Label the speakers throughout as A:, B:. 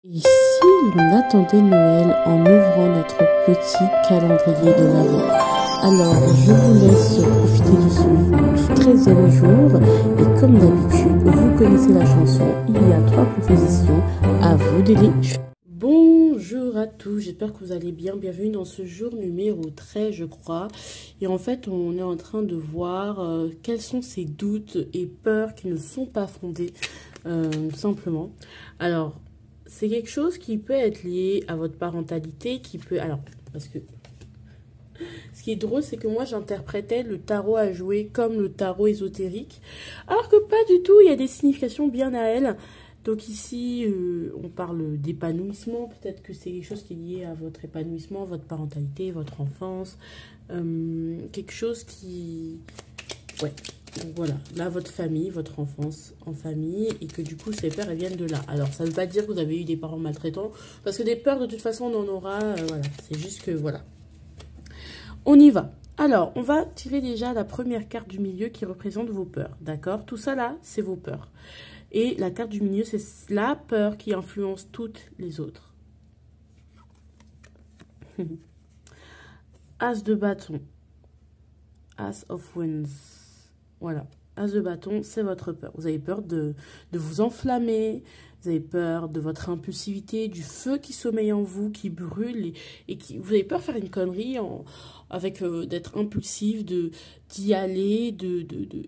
A: Ici, l'on attendait Noël en ouvrant notre petit calendrier de l'Avent. Alors, je vous laisse profiter de ce 13e jour. Et comme d'habitude, vous connaissez la chanson. Il y a 3 propositions. À vous de les choisir. Bonjour à tous, j'espère que vous allez bien. Bienvenue dans ce jour numéro 13, je crois. Et en fait, on est en train de voir quels sont ces doutes et peurs qui ne sont pas fondés, simplement. Alors, c'est quelque chose qui peut être lié à votre parentalité, qui peut... Alors, parce que ce qui est drôle, c'est que moi, j'interprétais le tarot à jouer comme le tarot ésotérique, alors que pas du tout, il y a des significations bien à elle. Donc ici, on parle d'épanouissement, peut-être que c'est quelque chose qui est lié à votre épanouissement, votre parentalité, votre enfance, quelque chose qui... Ouais. Donc voilà, là, votre famille, votre enfance en famille, et que du coup, ces peurs, elles viennent de là. Alors, ça ne veut pas dire que vous avez eu des parents maltraitants, parce que des peurs, de toute façon, on en aura, voilà. C'est juste que, voilà. On y va. Alors, on va tirer déjà la première carte du milieu qui représente vos peurs, d'accord? Tout ça, là, c'est vos peurs. Et la carte du milieu, c'est la peur qui influence toutes les autres. As de bâton. As of Wands. Voilà, As de bâton, c'est votre peur. Vous avez peur de vous enflammer, vous avez peur de votre impulsivité, du feu qui sommeille en vous, qui brûle, et qui, vous avez peur de faire une connerie avec d'être impulsif, d'y aller,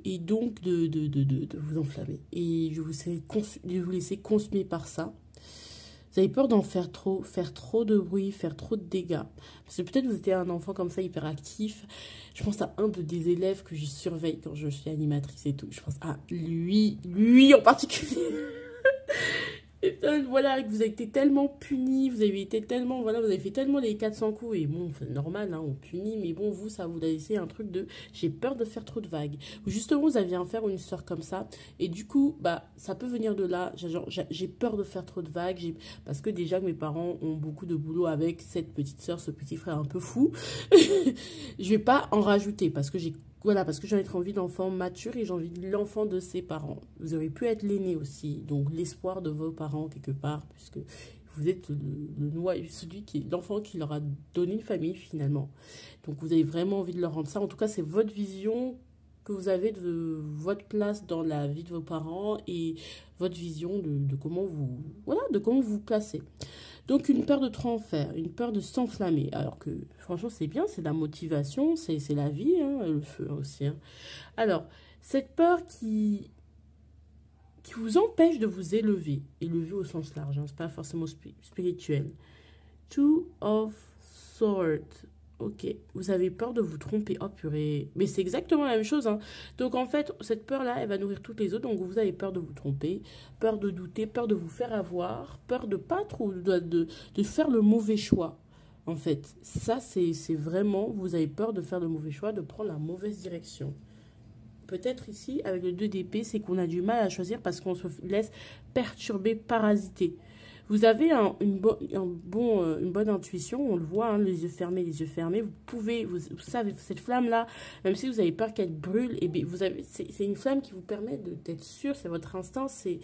A: et donc de vous enflammer. Et je vous laisser consumer par ça. Vous avez peur d'en faire trop de bruit, faire trop de dégâts. Parce que peut-être vous étiez un enfant comme ça, hyperactif. Je pense à un des élèves que je surveille quand je suis animatrice et tout. Je pense à lui en particulier. Et voilà, vous avez été tellement puni, vous avez été tellement, voilà, vous avez fait tellement les 400 coups, et bon, c'est normal, hein, on punit, mais bon, vous, ça vous a laissé un truc de, j'ai peur de faire trop de vagues. Ou justement, vous aviez un frère ou une soeur comme ça, et du coup, bah, ça peut venir de là, j'ai peur de faire trop de vagues, parce que déjà, mes parents ont beaucoup de boulot avec cette petite soeur, ce petit frère un peu fou. Je vais pas en rajouter, parce que voilà, parce que j'ai envie d'enfant mature et j'ai envie de l'enfant de ses parents. Vous auriez pu être l'aîné aussi, donc l'espoir de vos parents quelque part, puisque vous êtes le noyau, l'enfant qui leur a donné une famille finalement. Donc vous avez vraiment envie de leur rendre ça. En tout cas, c'est votre vision que vous avez de votre place dans la vie de vos parents et votre vision de comment vous, voilà, de comment vous vous placez. Donc, une peur de trop en faire, une peur de s'enflammer. Alors que, franchement, c'est bien, c'est la motivation, c'est la vie, hein, le feu aussi. Hein. Alors, cette peur qui vous empêche de vous élever, élever au sens large, hein, c'est pas forcément spirituel. Two of Swords. Ok, vous avez peur de vous tromper. Oh purée, mais c'est exactement la même chose. Hein. Donc en fait, cette peur-là, elle va nourrir toutes les autres. Donc vous avez peur de vous tromper, peur de douter, peur de vous faire avoir, peur de pas trop, de faire le mauvais choix. En fait, ça c'est vraiment, vous avez peur de faire le mauvais choix, de prendre la mauvaise direction. Peut-être ici, avec le 2 d'épée, c'est qu'on a du mal à choisir parce qu'on se laisse perturber, parasiter. Vous avez une bonne intuition, on le voit, hein, les yeux fermés, vous pouvez, vous savez, cette flamme-là, même si vous avez peur qu'elle brûle, et bien c'est une flamme qui vous permet d'être sûr, c'est votre instinct, c'est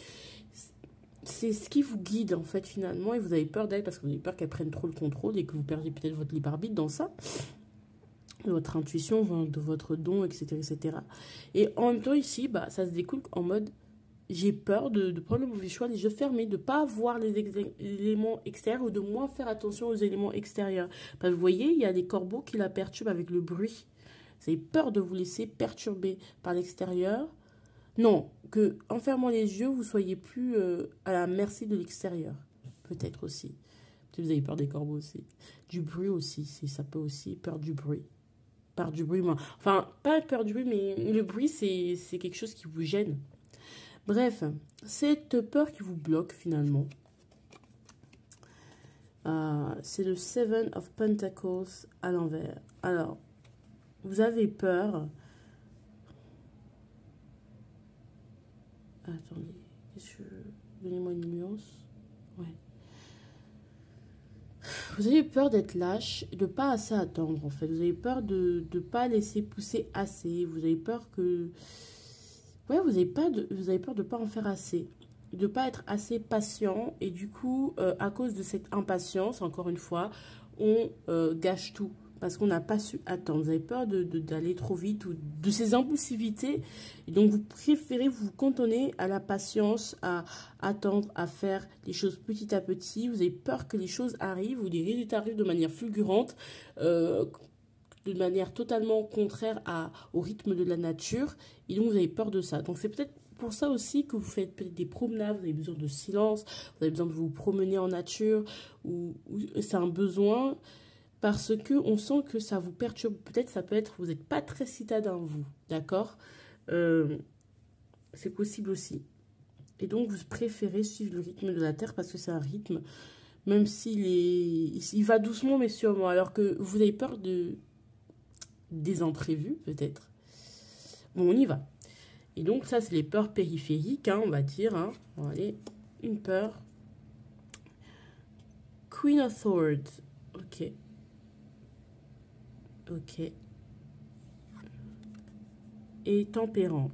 A: ce qui vous guide, en fait, finalement, et vous avez peur d'elle parce que vous avez peur qu'elle prenne trop le contrôle et que vous perdiez peut-être votre libre arbitre dans ça, de votre intuition, de votre don, etc., etc. Et en même temps, ici, bah, ça se découle en mode... J'ai peur de prendre le mauvais choix, les yeux fermés, de ne pas voir les éléments extérieurs ou de moins faire attention aux éléments extérieurs. Parce que vous voyez, il y a des corbeaux qui la perturbent avec le bruit. Vous avez peur de vous laisser perturber par l'extérieur. Non, que en fermant les yeux, vous soyez plus à la merci de l'extérieur. Peut-être aussi. Peut-être vous avez peur des corbeaux aussi. Du bruit aussi, ça peut aussi, peur du bruit. Peur du bruit, moi. Enfin, pas peur du bruit, mais le bruit, c'est quelque chose qui vous gêne. Bref, cette peur qui vous bloque finalement, c'est le Seven of Pentacles à l'envers. Alors, vous avez peur. Attendez, donnez-moi une nuance. Ouais. Vous avez peur d'être lâche, de ne pas assez attendre en fait. Vous avez peur de ne pas laisser pousser assez. Vous avez peur que... Ouais, vous avez peur de ne pas en faire assez. de pas être assez patient. Et du coup, à cause de cette impatience, encore une fois, on gâche tout. Parce qu'on n'a pas su attendre. Vous avez peur d'aller trop vite ou de ces impulsivités. Et donc, vous préférez vous cantonner à la patience, à attendre, à faire les choses petit à petit. Vous avez peur que les choses arrivent ou les résultats arrivent de manière fulgurante, de manière totalement contraire au rythme de la nature. Et donc, vous avez peur de ça. Donc, c'est peut-être pour ça aussi que vous faites peut-être des promenades, vous avez besoin de silence, vous avez besoin de vous promener en nature, ou c'est un besoin... Parce que on sent que ça vous perturbe. Peut-être ça peut être, vous n'êtes pas très citadin, vous. D'accord, c'est possible aussi. Et donc, vous préférez suivre le rythme de la Terre parce que c'est un rythme, même il va doucement, mais sûrement. Alors que vous avez peur des imprévus, peut-être. Bon, on y va. Et donc, ça, c'est les peurs périphériques, hein, on va dire. Hein. Bon, allez, une peur. Queen of Swords. Ok. Ok. Et tempérance.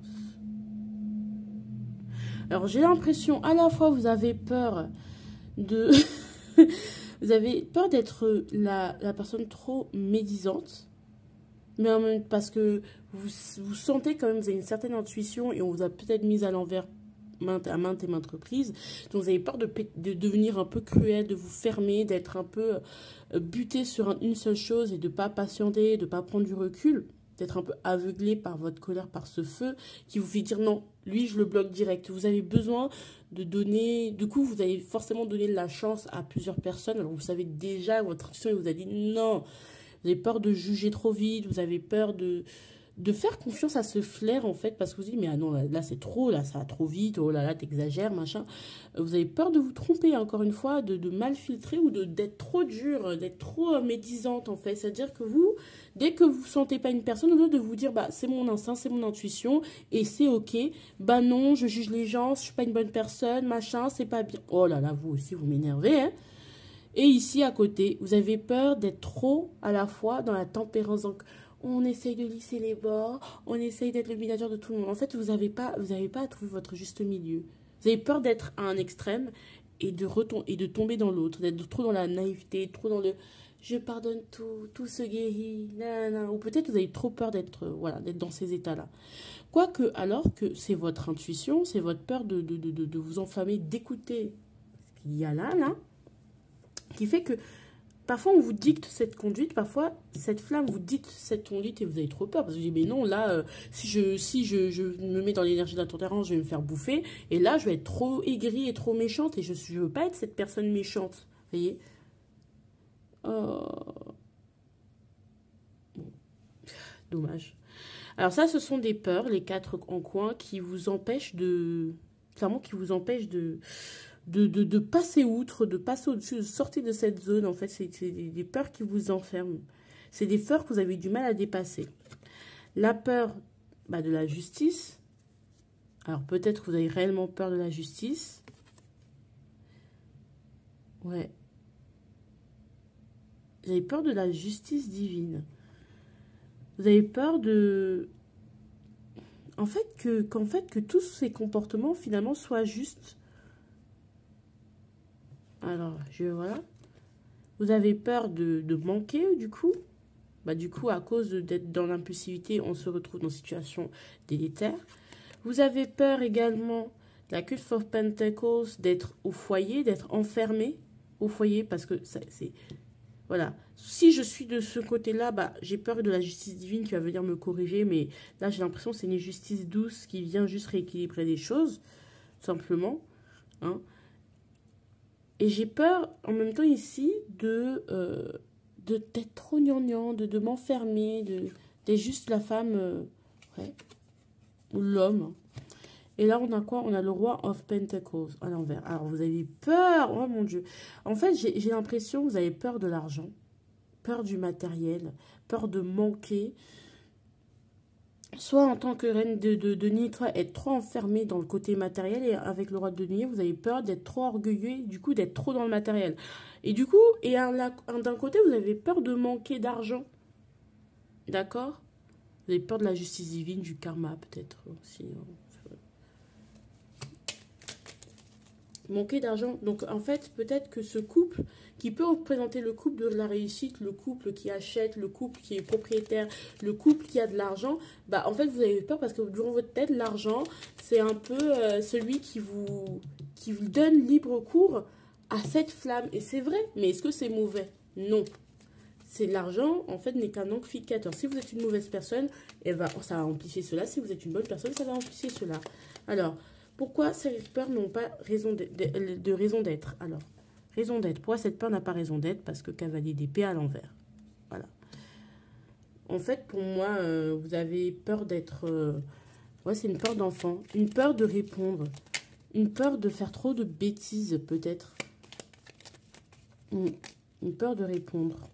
A: Alors, j'ai l'impression, à la fois, vous avez peur de... vous avez peur d'être la personne trop médisante. Mais en même parce que vous sentez quand même, vous avez une certaine intuition et on vous a peut-être mis à l'envers à maintes et maintes reprises. Donc, vous avez peur de devenir un peu cruel, de vous fermer, d'être un peu buté sur une seule chose et de ne pas patienter, de ne pas prendre du recul, d'être un peu aveuglé par votre colère, par ce feu qui vous fait dire non, lui, je le bloque direct. Vous avez besoin de donner... Du coup, vous avez forcément donné la chance à plusieurs personnes. Alors, vous savez déjà, votre intuition vous a dit non. Vous avez peur de juger trop vite, vous avez peur de faire confiance à ce flair, en fait, parce que vous dites, mais ah non, là c'est trop, là ça va trop vite, oh là là, t'exagères, machin. Vous avez peur de vous tromper, encore une fois, de mal filtrer ou d'être trop dur, d'être trop médisante, en fait. C'est-à-dire que vous, dès que vous ne sentez pas une personne, au lieu de vous dire, bah c'est mon instinct, c'est mon intuition, et c'est ok, bah non, je juge les gens, je suis pas une bonne personne, machin, c'est pas bien. Oh là là, vous aussi, vous m'énervez, hein. Et ici, à côté, vous avez peur d'être trop à la fois dans la tempérance. Donc, on essaye de lisser les bords, on essaye d'être le médiateur de tout le monde. En fait, vous n'avez pas à trouver votre juste milieu. Vous avez peur d'être à un extrême et de tomber dans l'autre, d'être trop dans la naïveté, trop dans le je pardonne tout, tout se guérit, nanana. Ou peut-être vous avez trop peur d'être d'être dans ces états-là. Quoique, alors que c'est votre intuition, c'est votre peur de vous enflammer, d'écouter ce qu'il y a là, qui fait que parfois on vous dicte cette conduite, parfois cette flamme vous dicte cette conduite et vous avez trop peur. Parce que je dis, mais non, là, si je me mets dans l'énergie de la tolérance, je vais me faire bouffer. Et là, je vais être trop aigrie et trop méchante et je ne veux pas être cette personne méchante. Vous voyez? Oh. Bon. Dommage. Alors ça, ce sont des peurs, les 4 en coin, qui vous empêchent clairement, qui vous empêchent de passer outre, de passer au-dessus, de sortir de cette zone. En fait, c'est des peurs qui vous enferment. C'est des peurs que vous avez du mal à dépasser. La peur de la justice. Alors, peut-être que vous avez réellement peur de la justice. Ouais. Vous avez peur de la justice divine. Vous avez peur qu'en fait, que tous ces comportements, finalement, soient justes. Alors, voilà. Vous avez peur de manquer, du coup. Du coup, à cause d'être dans l'impulsivité, on se retrouve dans une situation délétère. Vous avez peur également, la Queen of Pentacles, d'être au foyer, d'être enfermé au foyer, parce que c'est... Voilà. Si je suis de ce côté-là, j'ai peur de la justice divine qui va venir me corriger, mais là, j'ai l'impression que c'est une justice douce qui vient juste rééquilibrer les choses, tout simplement. Hein. Et j'ai peur, en même temps, ici, d'être trop gnangnan, de m'enfermer, d'être juste la femme, ou l'homme. Et là, on a quoi? On a le roi of Pentacles à l'envers. Alors, vous avez peur, oh mon Dieu. En fait, j'ai l'impression que vous avez peur de l'argent, peur du matériel, peur de manquer. Soit en tant que reine de denier, être trop enfermé dans le côté matériel, et avec le roi de denier, vous avez peur d'être trop orgueilleux, du coup d'être trop dans le matériel. Et du coup, d'un côté, vous avez peur de manquer d'argent. D'accord? Vous avez peur de la justice divine, du karma peut-être aussi. Manquer d'argent. Donc, en fait, peut-être que ce couple, qui peut représenter le couple de la réussite, le couple qui achète, le couple qui est propriétaire, le couple qui a de l'argent, bah, en fait, vous avez peur parce que durant votre tête, l'argent, c'est un peu celui qui vous donne libre cours à cette flamme. Et c'est vrai, mais est-ce que c'est mauvais? Non. C'est l'argent, en fait, n'est qu'un amplificateur. Si vous êtes une mauvaise personne, eh ben, ça va amplifier cela. Si vous êtes une bonne personne, ça va amplifier cela. Alors, pourquoi ces peurs n'ont pas de raison d'être? Alors, raison d'être. Pourquoi cette peur n'a pas raison d'être? Parce que cavalier d'épée à l'envers. Voilà. En fait, pour moi, vous avez peur d'être... ouais, c'est une peur d'enfant. Une peur de répondre. Une peur de faire trop de bêtises, peut-être. Une peur de répondre.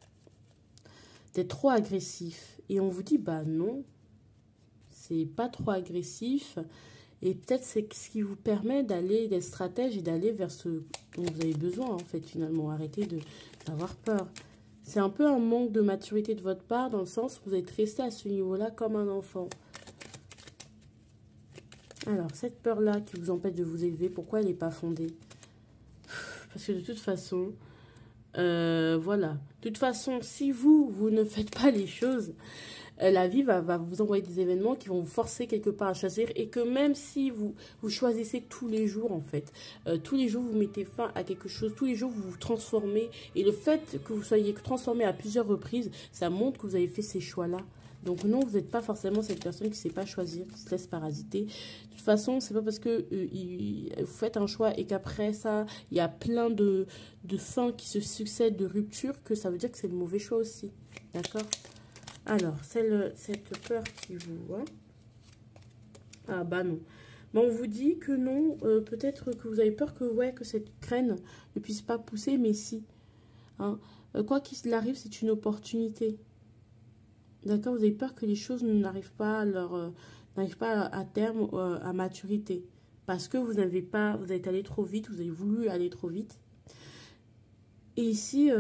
A: D'être trop agressif. Et on vous dit, bah non, c'est pas trop agressif. Et peut-être c'est ce qui vous permet d'aller, d'être stratège et d'aller vers ce dont vous avez besoin, en fait, finalement. Arrêtez d'avoir peur. C'est un peu un manque de maturité de votre part, dans le sens où vous êtes resté à ce niveau-là comme un enfant. Alors, cette peur-là qui vous empêche de vous élever, pourquoi elle n'est pas fondée? Parce que de toute façon, voilà. De toute façon, si vous ne faites pas les choses, la vie va vous envoyer des événements qui vont vous forcer quelque part à choisir. Et que même si vous choisissez tous les jours, en fait, tous les jours vous mettez fin à quelque chose, tous les jours vous vous transformez. Et le fait que vous soyez transformé à plusieurs reprises, ça montre que vous avez fait ces choix-là. Donc non, vous n'êtes pas forcément cette personne qui ne sait pas choisir, qui se laisse parasiter. De toute façon, c'est pas parce que vous faites un choix et qu'après ça, il y a plein de fins qui se succèdent, de ruptures, que ça veut dire que c'est le mauvais choix aussi. D'accord? Alors, cette peur qui vous... Hein? Ah bah non. Bon, on vous dit que non, peut-être que vous avez peur que, ouais, que cette graine ne puisse pas pousser, mais si. Hein? Quoi qu'il arrive, c'est une opportunité. D'accord, vous avez peur que les choses n'arrivent pas à terme, à maturité. Parce que vous êtes allé trop vite, vous avez voulu aller trop vite. Et ici,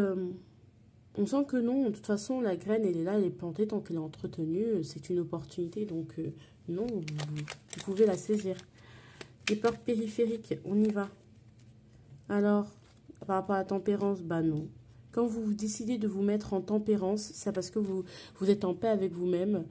A: on sent que non, de toute façon, la graine, elle est là, elle est plantée tant qu'elle est entretenue. C'est une opportunité, donc non, vous pouvez la saisir. Les peurs périphériques, on y va. Alors, par rapport à la tempérance, bah non. Quand vous décidez de vous mettre en tempérance, c'est parce que vous êtes en paix avec vous-même.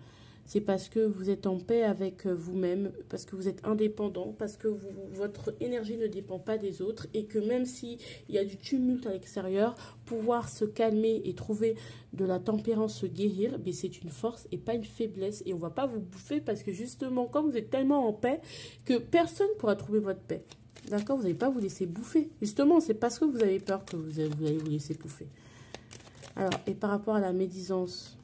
A: C'est parce que vous êtes en paix avec vous-même, parce que vous êtes indépendant, parce que votre énergie ne dépend pas des autres et que même s'il y a du tumulte à l'extérieur, pouvoir se calmer et trouver de la tempérance, se guérir, c'est une force et pas une faiblesse. Et on ne va pas vous bouffer parce que justement, comme vous êtes tellement en paix, que personne ne pourra trouver votre paix. D'accord, vous n'allez pas vous laisser bouffer. Justement, c'est parce que vous avez peur que vous allez vous laisser bouffer. Alors, et par rapport à la médisance,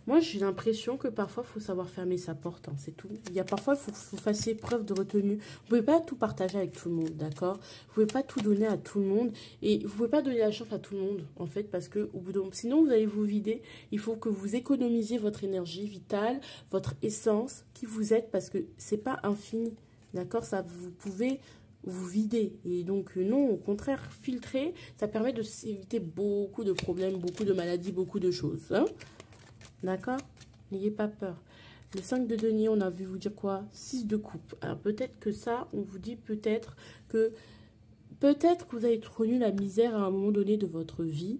A: moi, j'ai l'impression que parfois, il faut savoir fermer sa porte, hein, c'est tout. Il y a parfois, il faut que vous fassiez preuve de retenue. Vous ne pouvez pas tout partager avec tout le monde, d'accord? Vous ne pouvez pas tout donner à tout le monde. Et vous ne pouvez pas donner la chance à tout le monde, en fait, parce que sinon, vous allez vous vider. Il faut que vous économisiez votre énergie vitale, votre essence, qui vous êtes, parce que ce n'est pas infini, d'accord? Ça, vous pouvez vous vider. Et donc, non, au contraire, filtrer, ça permet de s'éviter beaucoup de problèmes, beaucoup de maladies, beaucoup de choses, hein? D'accord? N'ayez pas peur. Le 5 de denier, on a vu vous dire quoi? 6 de coupe. Alors peut-être que ça, on vous dit peut-être que vous avez connu la misère à un moment donné de votre vie.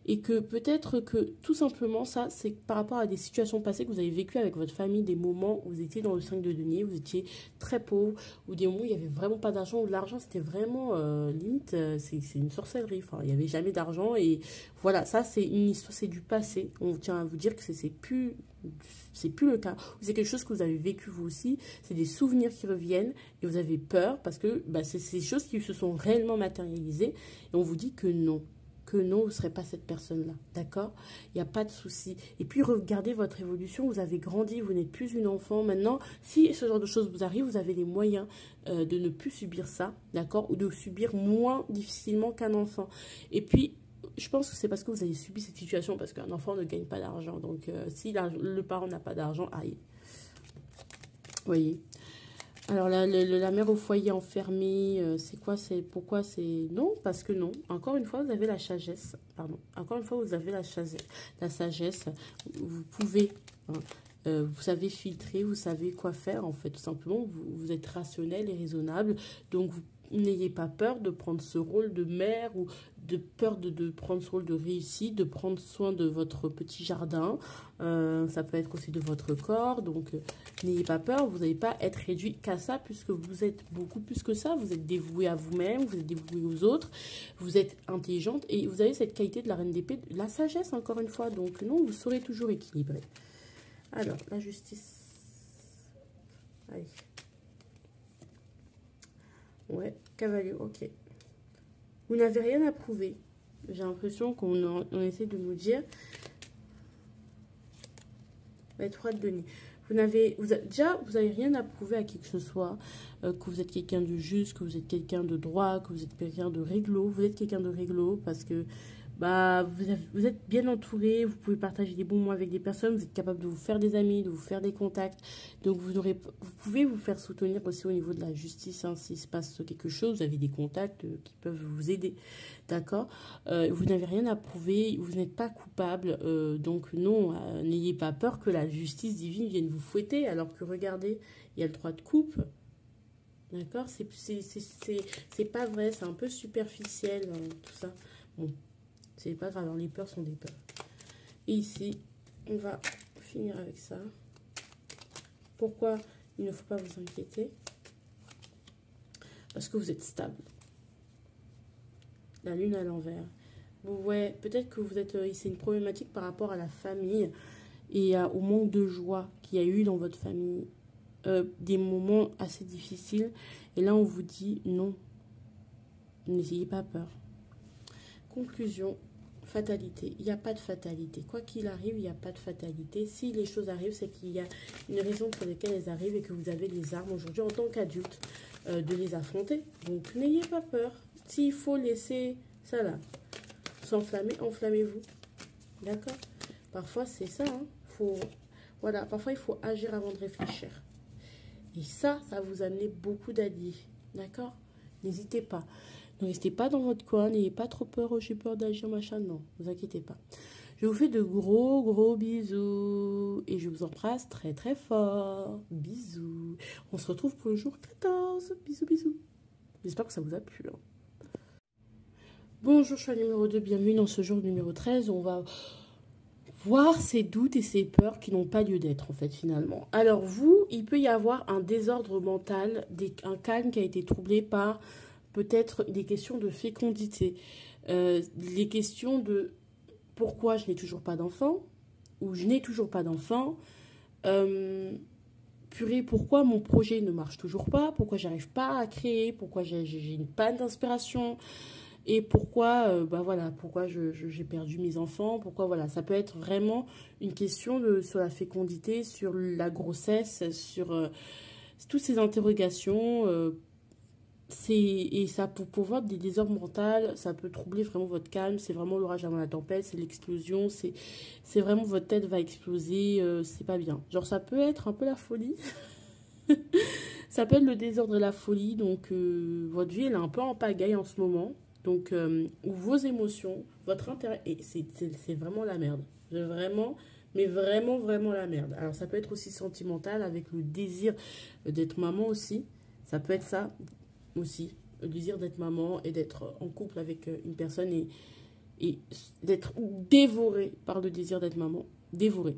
A: Et que peut-être que tout simplement ça, c'est par rapport à des situations passées que vous avez vécues avec votre famille, des moments où vous étiez dans le 5 de denier, vous étiez très pauvre, ou des moments où il n'y avait vraiment pas d'argent, où l'argent c'était vraiment limite, c'est une sorcellerie, enfin il n'y avait jamais d'argent. Et voilà, ça c'est une histoire, c'est du passé. On tient à vous dire que c'est plus le cas. C'est quelque chose que vous avez vécu vous aussi, c'est des souvenirs qui reviennent et vous avez peur parce que c'est ces choses qui se sont réellement matérialisées et on vous dit que non. Que non, vous ne serez pas cette personne-là, d'accord? Il n'y a pas de souci. Et puis, regardez votre évolution, vous avez grandi, vous n'êtes plus une enfant. Maintenant, si ce genre de choses vous arrive, vous avez les moyens de ne plus subir ça, d'accord? Ou de subir moins difficilement qu'un enfant. Et puis, je pense que c'est parce que vous avez subi cette situation, parce qu'un enfant ne gagne pas d'argent. Donc, si le parent n'a pas d'argent, aïe. Vous voyez? Alors, la mère au foyer enfermée, c'est quoi? C'est pourquoi? C'est non, parce que non. Encore une fois, vous avez la sagesse. Pardon. Encore une fois, vous avez la sagesse. Vous pouvez Vous savez filtrer, vous savez quoi faire en fait, tout simplement. Vous êtes rationnel et raisonnable. Donc, vous n'ayez pas peur de prendre ce rôle de mère ou de peur de prendre ce rôle de réussite, de prendre soin de votre petit jardin. Ça peut être aussi de votre corps. Donc, n'ayez pas peur. Vous n'allez pas être réduit qu'à ça puisque vous êtes beaucoup plus que ça. Vous êtes dévoué à vous-même, vous êtes dévoué aux autres. Vous êtes intelligente et vous avez cette qualité de la reine d'épée, la sagesse encore une fois. Donc, non, vous saurez toujours équilibrer. Alors, la justice. Allez. Ouais, cavalier, ok. Vous n'avez rien à prouver. J'ai l'impression qu'on essaie de nous dire. La 3 de denier. Déjà, vous n'avez rien à prouver à qui que ce soit. Que vous êtes quelqu'un de juste, que vous êtes quelqu'un de droit, que vous êtes quelqu'un de réglo. Vous êtes quelqu'un de réglo parce que bah, vous êtes bien entouré, vous pouvez partager des bons moments avec des personnes, vous êtes capable de vous faire des amis, de vous faire des contacts. Donc, vous pouvez vous faire soutenir aussi au niveau de la justice. Hein, s'il se passe quelque chose, vous avez des contacts qui peuvent vous aider. D'accord. Vous n'avez rien à prouver, vous n'êtes pas coupable. Donc, non, n'ayez pas peur que la justice divine vienne vous fouetter. Alors que, regardez, il y a le 3 de coupe. D'accord. C'est pas vrai, c'est un peu superficiel, tout ça. Bon. C'est pas grave, alors les peurs sont des peurs. Et ici, on va finir avec ça. Pourquoi il ne faut pas vous inquiéter? Parce que vous êtes stable. La lune à l'envers. Vous voyez, peut-être que vous êtes... c'est une problématique par rapport à la famille et au manque de joie qu'il y a eu dans votre famille. Des moments assez difficiles. Et là, on vous dit non. N'ayez pas peur. Conclusion, fatalité. Il n'y a pas de fatalité. Quoi qu'il arrive, il n'y a pas de fatalité. Si les choses arrivent, c'est qu'il y a une raison pour laquelle elles arrivent et que vous avez les armes aujourd'hui en tant qu'adulte de les affronter. Donc, n'ayez pas peur. S'il faut laisser ça là, s'enflammer, enflammez-vous. D'accord? Parfois, c'est ça. Hein. Voilà, parfois, il faut agir avant de réfléchir. Et ça vous amener beaucoup d'alliés. D'accord? N'hésitez pas. Ne restez pas dans votre coin, n'ayez pas trop peur, oh, j'ai peur d'agir, machin, non, ne vous inquiétez pas. Je vous fais de gros bisous et je vous embrasse très très fort. Bisous. On se retrouve pour le jour 14. Bisous. J'espère que ça vous a plu. Hein. Bonjour, je suis à numéro 2, bienvenue dans ce jour numéro 13. On va voir ces doutes et ces peurs qui n'ont pas lieu d'être en fait finalement. Alors vous, il peut y avoir un désordre mental, un calme qui a été troublé par... peut-être des questions de fécondité, les questions de pourquoi je n'ai toujours pas d'enfant, ou je n'ai toujours pas d'enfant, purée, pourquoi mon projet ne marche toujours pas, pourquoi j'arrive pas à créer, pourquoi j'ai une panne d'inspiration, et pourquoi, voilà, pourquoi j'ai perdu mes enfants, pourquoi, voilà, ça peut être vraiment une question sur la fécondité, sur la grossesse, sur toutes ces interrogations, et ça peut pouvoir des désordres mentaux, ça peut troubler vraiment votre calme, c'est vraiment l'orage avant la tempête, c'est l'explosion, c'est vraiment votre tête va exploser, c'est pas bien. Genre ça peut être un peu la folie, ça peut être le désordre et la folie, donc votre vie elle est un peu en pagaille en ce moment, donc vos émotions, votre intérêt, et c'est vraiment la merde, vraiment... mais vraiment la merde. Alors ça peut être aussi sentimental avec le désir d'être maman aussi, ça peut être ça aussi, le désir d'être maman et d'être en couple avec une personne et d'être dévoré par le désir d'être maman, dévoré,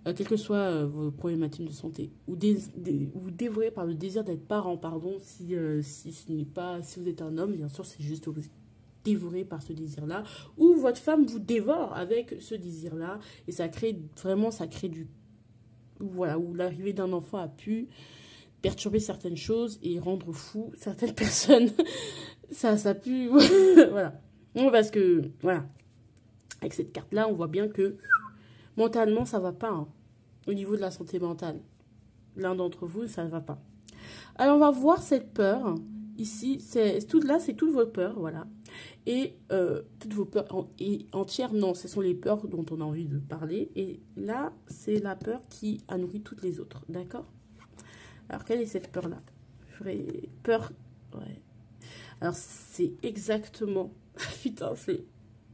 A: quelles que soient vos problématiques de santé, ou dévoré par le désir d'être parent, pardon, si vous êtes un homme, bien sûr, c'est juste vous dévoré par ce désir-là, ou votre femme vous dévore avec ce désir-là, et ça crée du... Voilà, où l'arrivée d'un enfant a pu perturber certaines choses et rendre fou certaines personnes. ça pu... voilà. Non, parce que, voilà, avec cette carte-là, on voit bien que mentalement, ça va pas. Hein. Au niveau de la santé mentale. L'un d'entre vous, ça ne va pas. Alors, on va voir cette peur. Ici, c'est toutes vos peurs, voilà. Et toutes vos peurs entières, non, ce sont les peurs dont on a envie de parler. Et là, c'est la peur qui a nourri toutes les autres, d'accord? Alors, quelle est cette peur-là? Peur, ouais. Alors, c'est exactement... Putain, c'est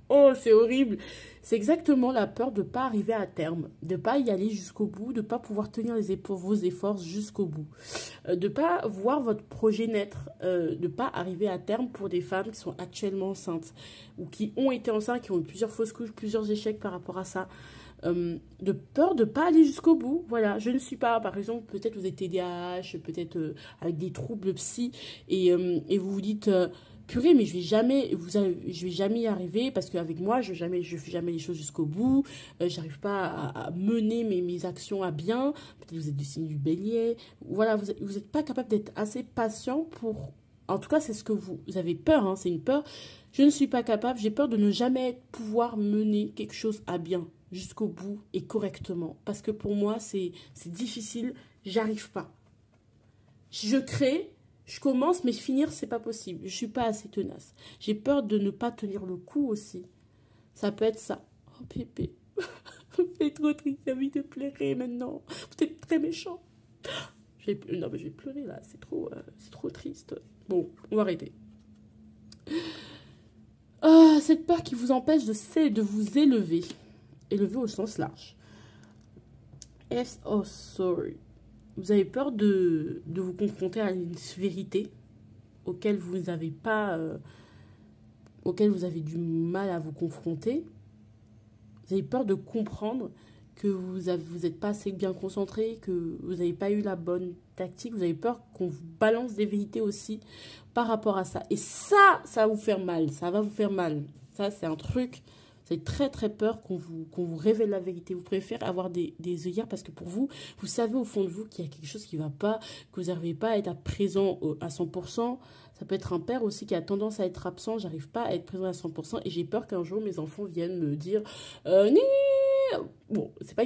A: Oh, c'est horrible. C'est exactement la peur de ne pas arriver à terme, de ne pas y aller jusqu'au bout, de ne pas pouvoir tenir vos efforts jusqu'au bout, de ne pas voir votre projet naître, de ne pas arriver à terme pour des femmes qui sont actuellement enceintes ou qui ont été enceintes, qui ont eu plusieurs fausses couches, plusieurs échecs par rapport à ça. De peur de ne pas aller jusqu'au bout. Voilà, je ne suis pas, par exemple, peut-être vous êtes TDAH, peut-être avec des troubles psy, et vous vous dites... purée, mais je vais jamais y arriver parce qu'avec moi, je fais jamais les choses jusqu'au bout. J'arrive pas à mener mes actions à bien. Peut-être vous êtes du signe du bélier. Voilà, vous êtes pas capable d'être assez patient pour... En tout cas, c'est ce que vous avez peur, hein, c'est une peur. Je ne suis pas capable, j'ai peur de ne jamais pouvoir mener quelque chose à bien, jusqu'au bout et correctement. Parce que pour moi, c'est difficile, j'arrive pas. Je crée... Je commence, mais finir, c'est pas possible. Je suis pas assez tenace. J'ai peur de ne pas tenir le coup aussi. Ça peut être ça. Oh, bébé. C'est trop triste, j'ai envie de pleurer maintenant. Vous êtes très méchant. Non, mais je vais pleurer là. C'est trop triste. Bon, on va arrêter. Ah, cette peur qui vous empêche de vous élever. Élever au sens large. Oh, sorry. Vous avez peur de vous confronter à une vérité auquel vous n'avez pas, auquel vous avez du mal à vous confronter. Vous avez peur de comprendre que vous n'êtes pas assez bien concentré, que vous n'avez pas eu la bonne tactique. Vous avez peur qu'on vous balance des vérités aussi par rapport à ça. Et ça va vous faire mal. Ça va vous faire mal. Ça, c'est un truc... Vous avez très très peur qu'on vous révèle la vérité. Vous préférez avoir des œillères parce que pour vous, vous savez au fond de vous qu'il y a quelque chose qui ne va pas, que vous n'arrivez pas à être présent à 100%. Ça peut être un père aussi qui a tendance à être absent. J'arrive pas à être présent à 100% et j'ai peur qu'un jour mes enfants viennent me dire bon, c'est pas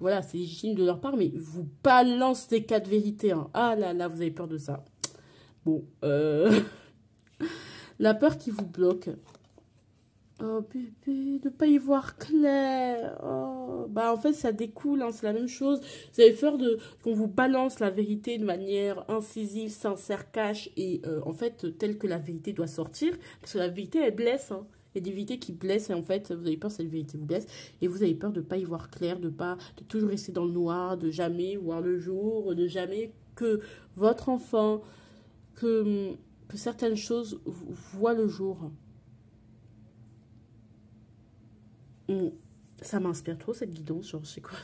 A: voilà, c'est légitime de leur part, mais vous balancent des cas de vérité. Hein. Ah là là, vous avez peur de ça. Bon, la peur qui vous bloque. Oh bébé, de pas y voir clair. Oh. Bah en fait ça découle, hein, c'est la même chose. Vous avez peur qu'on vous balance la vérité de manière incisive, sincère, cash et en fait telle que la vérité doit sortir. Parce que la vérité elle blesse. Hein. Il y a des vérités qui blessent et en fait vous avez peur que cette vérité vous blesse. Et vous avez peur de pas y voir clair, de toujours rester dans le noir, de jamais voir le jour, de jamais que votre enfant, que certaines choses voient le jour. Ça m'inspire trop cette guidance, genre je sais quoi.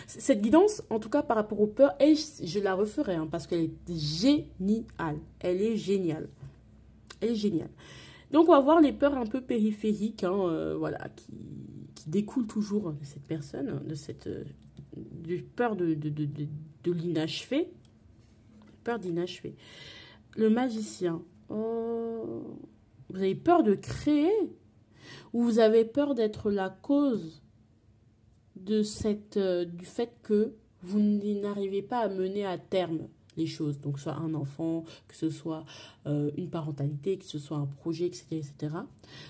A: Cette guidance, en tout cas par rapport aux peurs, et je la referai hein, parce qu'elle est géniale. Elle est géniale. Elle est géniale. Donc on va voir les peurs un peu périphériques, hein, voilà, qui découlent toujours de cette personne, de cette peur de l'inachevé. Peur d'inachevé. Le magicien. Oh, vous avez peur de créer? Ou vous avez peur d'être la cause de du fait que vous n'arrivez pas à mener à terme les choses. Donc, soit un enfant, que ce soit une parentalité, que ce soit un projet, etc., etc.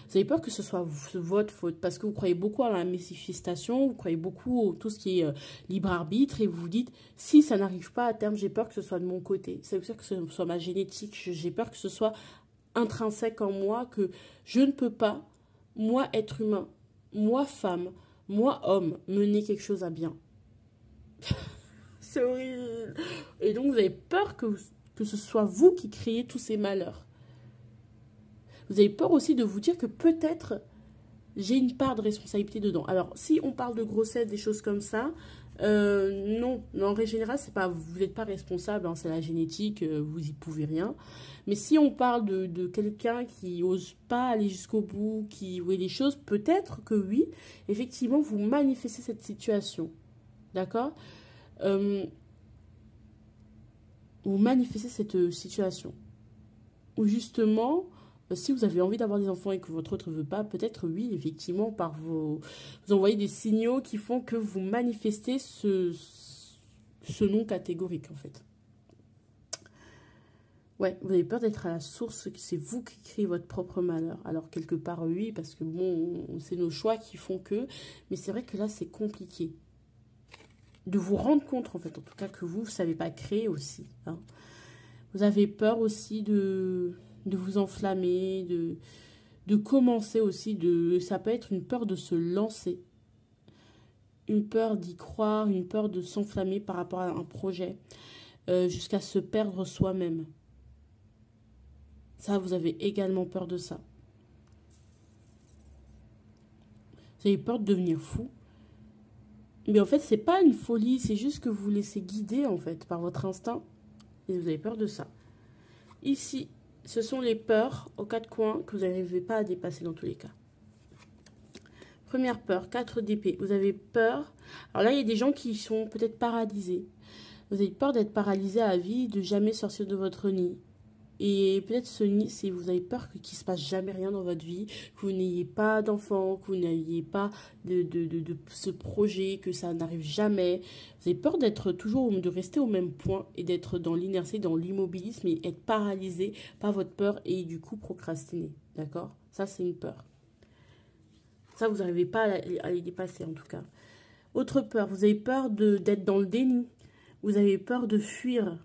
A: Vous avez peur que ce soit votre faute parce que vous croyez beaucoup à la manifestation, vous croyez beaucoup à tout ce qui est libre arbitre et vous vous dites, si ça n'arrive pas à terme, j'ai peur que ce soit de mon côté. Ça veut dire que ce soit ma génétique, j'ai peur que ce soit intrinsèque en moi, que je ne peux pas moi, être humain, moi, femme, moi, homme, mener quelque chose à bien. C'est horrible. Et donc, vous avez peur que ce soit vous qui créez tous ces malheurs. Vous avez peur aussi de vous dire que peut-être j'ai une part de responsabilité dedans. Alors, si on parle de grossesse, des choses comme ça, non, en règle générale, c'est pas, vous n'êtes pas responsable, hein, c'est la génétique, vous y pouvez rien. Mais si on parle de quelqu'un qui n'ose pas aller jusqu'au bout, qui voit les choses, peut-être que oui, effectivement, vous manifestez cette situation. D'accord? Vous manifestez cette situation. Ou justement, si vous avez envie d'avoir des enfants et que votre autre ne veut pas, peut-être oui, effectivement, vous envoyez des signaux qui font que vous manifestez ce non catégorique, en fait. Ouais, vous avez peur d'être à la source, que c'est vous qui créez votre propre malheur. Alors, quelque part, oui, parce que bon, c'est nos choix qui font que... Mais c'est vrai que là, c'est compliqué. De vous rendre compte, en fait, en tout cas, que vous ne savez pas créer aussi. Hein. Vous avez peur aussi de vous enflammer, de commencer aussi. Ça peut être une peur de se lancer. Une peur d'y croire, une peur de s'enflammer par rapport à un projet. Jusqu'à se perdre soi-même. Ça, vous avez également peur de ça. Vous avez peur de devenir fou. Mais en fait, c'est pas une folie, c'est juste que vous vous laissez guider en fait par votre instinct. Et vous avez peur de ça. Ici, ce sont les peurs aux quatre coins que vous n'arrivez pas à dépasser dans tous les cas. Première peur, 4 d'épée. Vous avez peur. Alors là, il y a des gens qui sont peut-être paralysés. Vous avez peur d'être paralysé à vie, de jamais sortir de votre nid. Et peut-être ce nid, c'est vous avez peur qu'il ne se passe jamais rien dans votre vie, que vous n'ayez pas d'enfant, que vous n'ayez pas de ce projet, que ça n'arrive jamais. Vous avez peur d'être toujours, de rester au même point et d'être dans l'inertie, dans l'immobilisme et être paralysé par votre peur et du coup procrastiner. D'accord? Ça, c'est une peur. Ça, vous n'arrivez pas à les dépasser en tout cas. Autre peur, vous avez peur d'être dans le déni. Vous avez peur de fuir.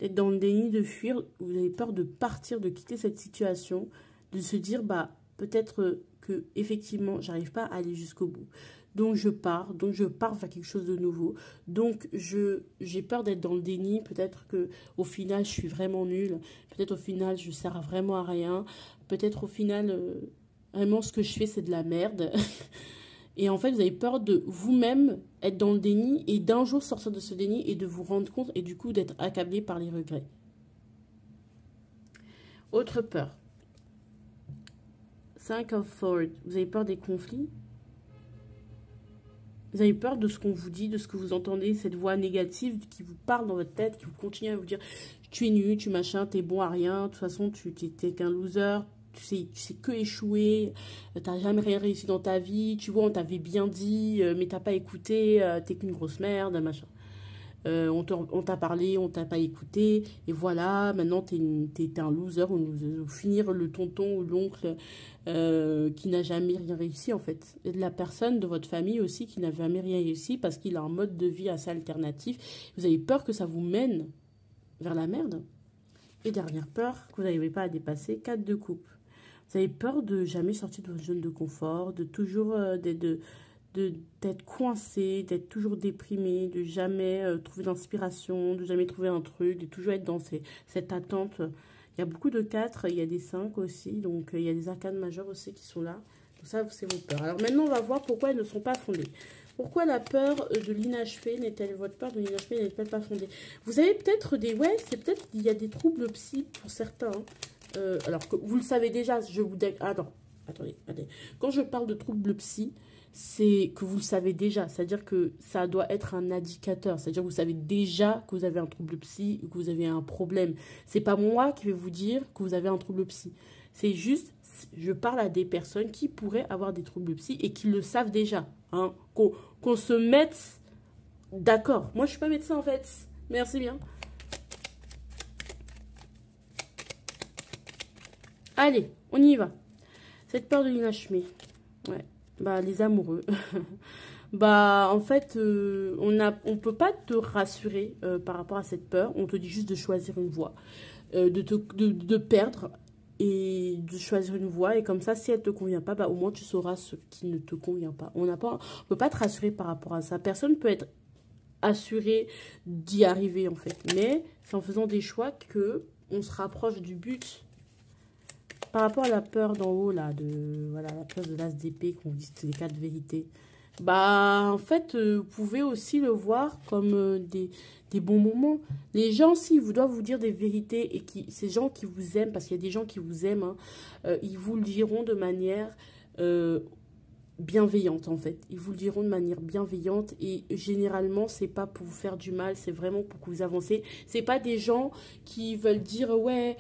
A: D'être dans le déni, de fuir. Vous avez peur de partir, de quitter cette situation. De se dire, bah, peut-être que effectivement, j'arrive pas à aller jusqu'au bout. Donc, je pars vers quelque chose de nouveau. Donc, j'ai peur d'être dans le déni. Peut-être que au final, je suis vraiment nulle. Peut-être au final, je sers vraiment à rien. Peut-être au final... Vraiment, ce que je fais, c'est de la merde. Et en fait, vous avez peur de vous-même être dans le déni et d'un jour sortir de ce déni et de vous rendre compte et du coup d'être accablé par les regrets. Autre peur. 5 of Swords. Vous avez peur des conflits. Vous avez peur de ce qu'on vous dit, de ce que vous entendez, cette voix négative qui vous parle dans votre tête, qui vous continue à vous dire « Tu es nul, tu machin, t'es bon à rien, de toute façon, tu t'es qu'un loser ». Tu sais que échouer, t'as jamais rien réussi dans ta vie, tu vois, on t'avait bien dit, mais t'as pas écouté, t'es qu'une grosse merde, machin. On t'a parlé, on t'a pas écouté, et voilà, maintenant t'es un loser, ou finir le tonton ou l'oncle qui n'a jamais rien réussi en fait. Et de la personne de votre famille aussi qui n'a jamais rien réussi parce qu'il a un mode de vie assez alternatif. Vous avez peur que ça vous mène vers la merde. Et dernière peur que vous n'arrivez pas à dépasser, 4 de coupe. Vous avez peur de jamais sortir de votre zone de confort, de toujours d'être coincé, d'être toujours déprimé, de jamais trouver d'inspiration, de jamais trouver un truc, de toujours être dans cette attente. Il y a beaucoup de 4, il y a des 5 aussi, donc il y a des arcanes majeures aussi qui sont là. Donc ça, c'est vos peurs. Alors maintenant, on va voir pourquoi elles ne sont pas fondées. Pourquoi la peur de l'inachevé n'est-elle, votre peur de l'inachevé n'est-elle pas fondée? Vous avez peut-être des, ouais, c'est peut-être qu'il y a des troubles psy pour certains. Hein. Alors que vous le savez déjà, je vous... Ah non, attendez. Quand je parle de troubles psy, c'est que vous le savez déjà. C'est-à-dire que ça doit être un indicateur. C'est-à-dire que vous savez déjà que vous avez un trouble psy ou que vous avez un problème. C'est pas moi qui vais vous dire que vous avez un trouble psy. C'est juste, je parle à des personnes qui pourraient avoir des troubles psy et qui le savent déjà. Hein, qu'on se mette d'accord. Moi, je suis pas médecin en fait. Merci bien. Allez, on y va. Cette peur de l'inachevé. Ouais. Bah, les amoureux. Bah, en fait, on peut pas te rassurer par rapport à cette peur. On te dit juste de choisir une voie. De perdre et de choisir une voie. Et comme ça, si elle ne te convient pas, bah, au moins tu sauras ce qui ne te convient pas. On ne peut pas te rassurer par rapport à ça. Personne ne peut être assuré d'y arriver, en fait. Mais c'est en faisant des choix qu'on se rapproche du but. Par rapport à la peur d'en haut, là, voilà, la peur de l'as d'épée, qu'on dit c'est les 4 vérités. Bah, en fait, vous pouvez aussi le voir comme des bons moments. Les gens, si vous doivent vous dire des vérités et ces gens qui vous aiment, parce qu'il y a des gens qui vous aiment, hein, ils vous le diront de manière bienveillante, en fait. Ils vous le diront de manière bienveillante et généralement, c'est pas pour vous faire du mal, c'est vraiment pour que vous avancez. C'est pas des gens qui veulent dire, ouais,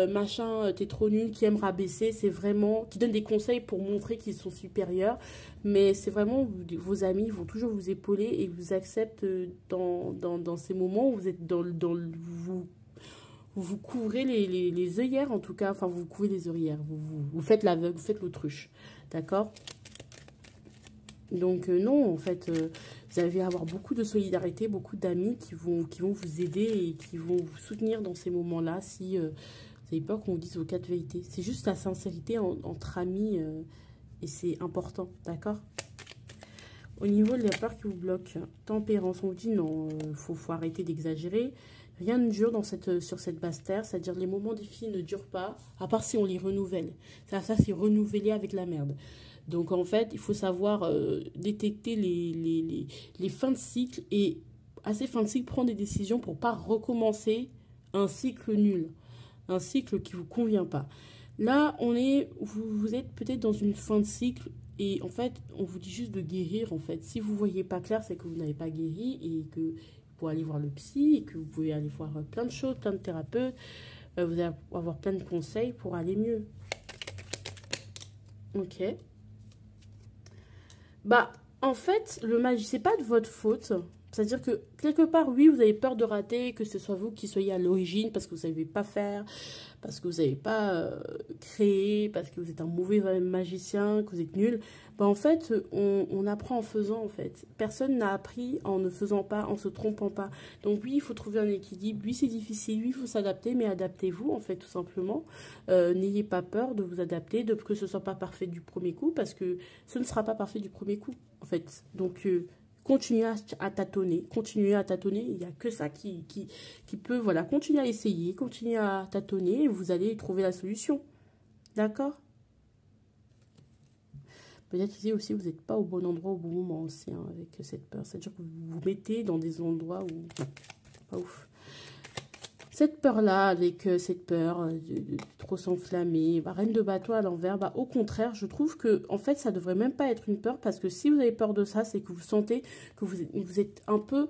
A: machin, t'es trop nul, qui aiment rabaisser. C'est vraiment, qui donnent des conseils pour montrer qu'ils sont supérieurs. Mais c'est vraiment, vos amis vont toujours vous épauler et vous acceptent dans ces moments où vous êtes vous couvrez les œillères, en tout cas. Enfin, vous couvrez les œillères. Vous faites l'aveugle, vous faites l'autruche. D'accord ? Donc non, en fait, vous allez avoir beaucoup de solidarité, beaucoup d'amis qui vont vous aider et qui vont vous soutenir dans ces moments-là si Vous avez peur qu'on vous dise vos quatre vérités. C'est juste la sincérité entre amis et c'est important, d'accord? Au niveau de la peur qui vous bloque, tempérance, on vous dit non, faut arrêter d'exagérer. Rien ne dure sur cette base terre, c'est-à-dire les moments difficiles ne durent pas, à part si on les renouvelle. Ça c'est renouveler avec la merde. Donc en fait, il faut savoir détecter les fins de cycle et à ces fins de cycle, prendre des décisions pour ne pas recommencer un cycle nul, un cycle qui ne vous convient pas. Là, vous êtes peut-être dans une fin de cycle et en fait, on vous dit juste de guérir en fait. Si vous ne voyez pas clair, c'est que vous n'avez pas guéri et que vous pouvez aller voir le psy et que vous pouvez aller voir plein de choses, plein de thérapeutes. Vous allez avoir plein de conseils pour aller mieux. Ok. Bah, en fait, le magie, c'est pas de votre faute. C'est-à-dire que, quelque part, oui, vous avez peur de rater, que ce soit vous qui soyez à l'origine parce que vous ne savez pas faire, parce que vous n'avez pas créé, parce que vous êtes un mauvais magicien, que vous êtes nul. Bah, en fait, on apprend en faisant, en fait. Personne n'a appris en ne faisant pas, en se trompant pas. Donc oui, il faut trouver un équilibre. Oui, c'est difficile. Oui, il faut s'adapter, mais adaptez-vous, en fait, tout simplement. N'ayez pas peur de vous adapter, que ce ne soit pas parfait du premier coup, parce que ce ne sera pas parfait du premier coup, en fait. Donc, continuez à tâtonner, il n'y a que ça qui peut, voilà, continuer à essayer, continuer à tâtonner et vous allez trouver la solution. D'accord? Peut-être ici aussi, vous n'êtes pas au bon endroit au bon moment aussi, hein, avec cette peur. C'est-à-dire que vous vous mettez dans des endroits où... pas ouf. Cette peur-là, avec cette peur de trop s'enflammer, bah, reine de bateau à l'envers, bah, au contraire, je trouve que en fait, ça devrait même pas être une peur parce que si vous avez peur de ça, c'est que vous sentez que vous êtes un peu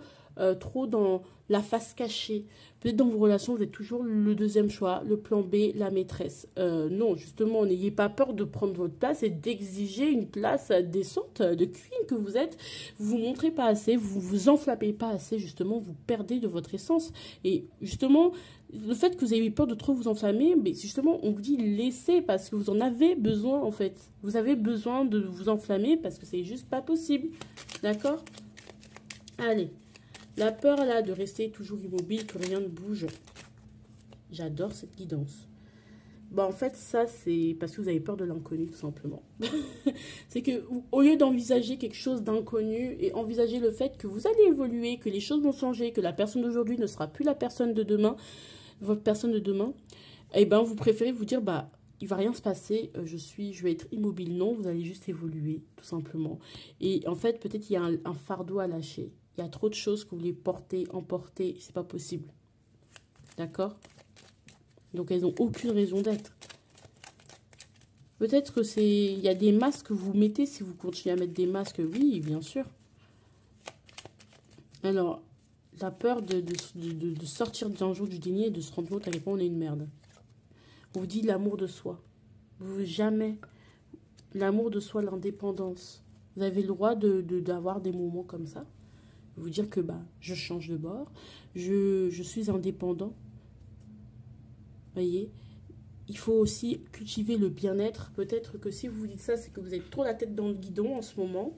A: trop dans la face cachée. Peut-être dans vos relations, vous êtes toujours le deuxième choix, le plan B, la maîtresse. Non, justement, n'ayez pas peur de prendre votre place et d'exiger une place décente de queen que vous êtes. Vous vous montrez pas assez, vous vous enflammez pas assez, justement, vous perdez de votre essence. Et justement, le fait que vous ayez peur de trop vous enflammer, mais justement, on vous dit laissez parce que vous en avez besoin, en fait. Vous avez besoin de vous enflammer parce que c'est juste pas possible. D'accord? Allez. La peur, là, de rester toujours immobile, que rien ne bouge. J'adore cette guidance. Bah, en fait, ça, c'est parce que vous avez peur de l'inconnu, tout simplement. C'est que, au lieu d'envisager quelque chose d'inconnu et envisager le fait que vous allez évoluer, que les choses vont changer, que la personne d'aujourd'hui ne sera plus la personne de demain, votre personne de demain, eh ben, vous préférez vous dire, bah, il va rien se passer, je vais être immobile. Non, vous allez juste évoluer, tout simplement. Et en fait, peut-être il y a un fardeau à lâcher. Il y a trop de choses que vous voulez porter, emporter, c'est pas possible. D'accord? Donc elles n'ont aucune raison d'être. Peut-être que il y a des masques que vous mettez si vous continuez à mettre des masques, oui, bien sûr. Alors, la peur de sortir d'un jour du déni et de se rendre compte à quel point on est une merde. On vous dit l'amour de soi. Vous jamais l'amour de soi, l'indépendance. Vous avez le droit d'avoir des moments comme ça. Vous dire que bah, je change de bord, je suis indépendant. Voyez, il faut aussi cultiver le bien-être. Peut-être que si vous vous dites ça, c'est que vous avez trop la tête dans le guidon en ce moment.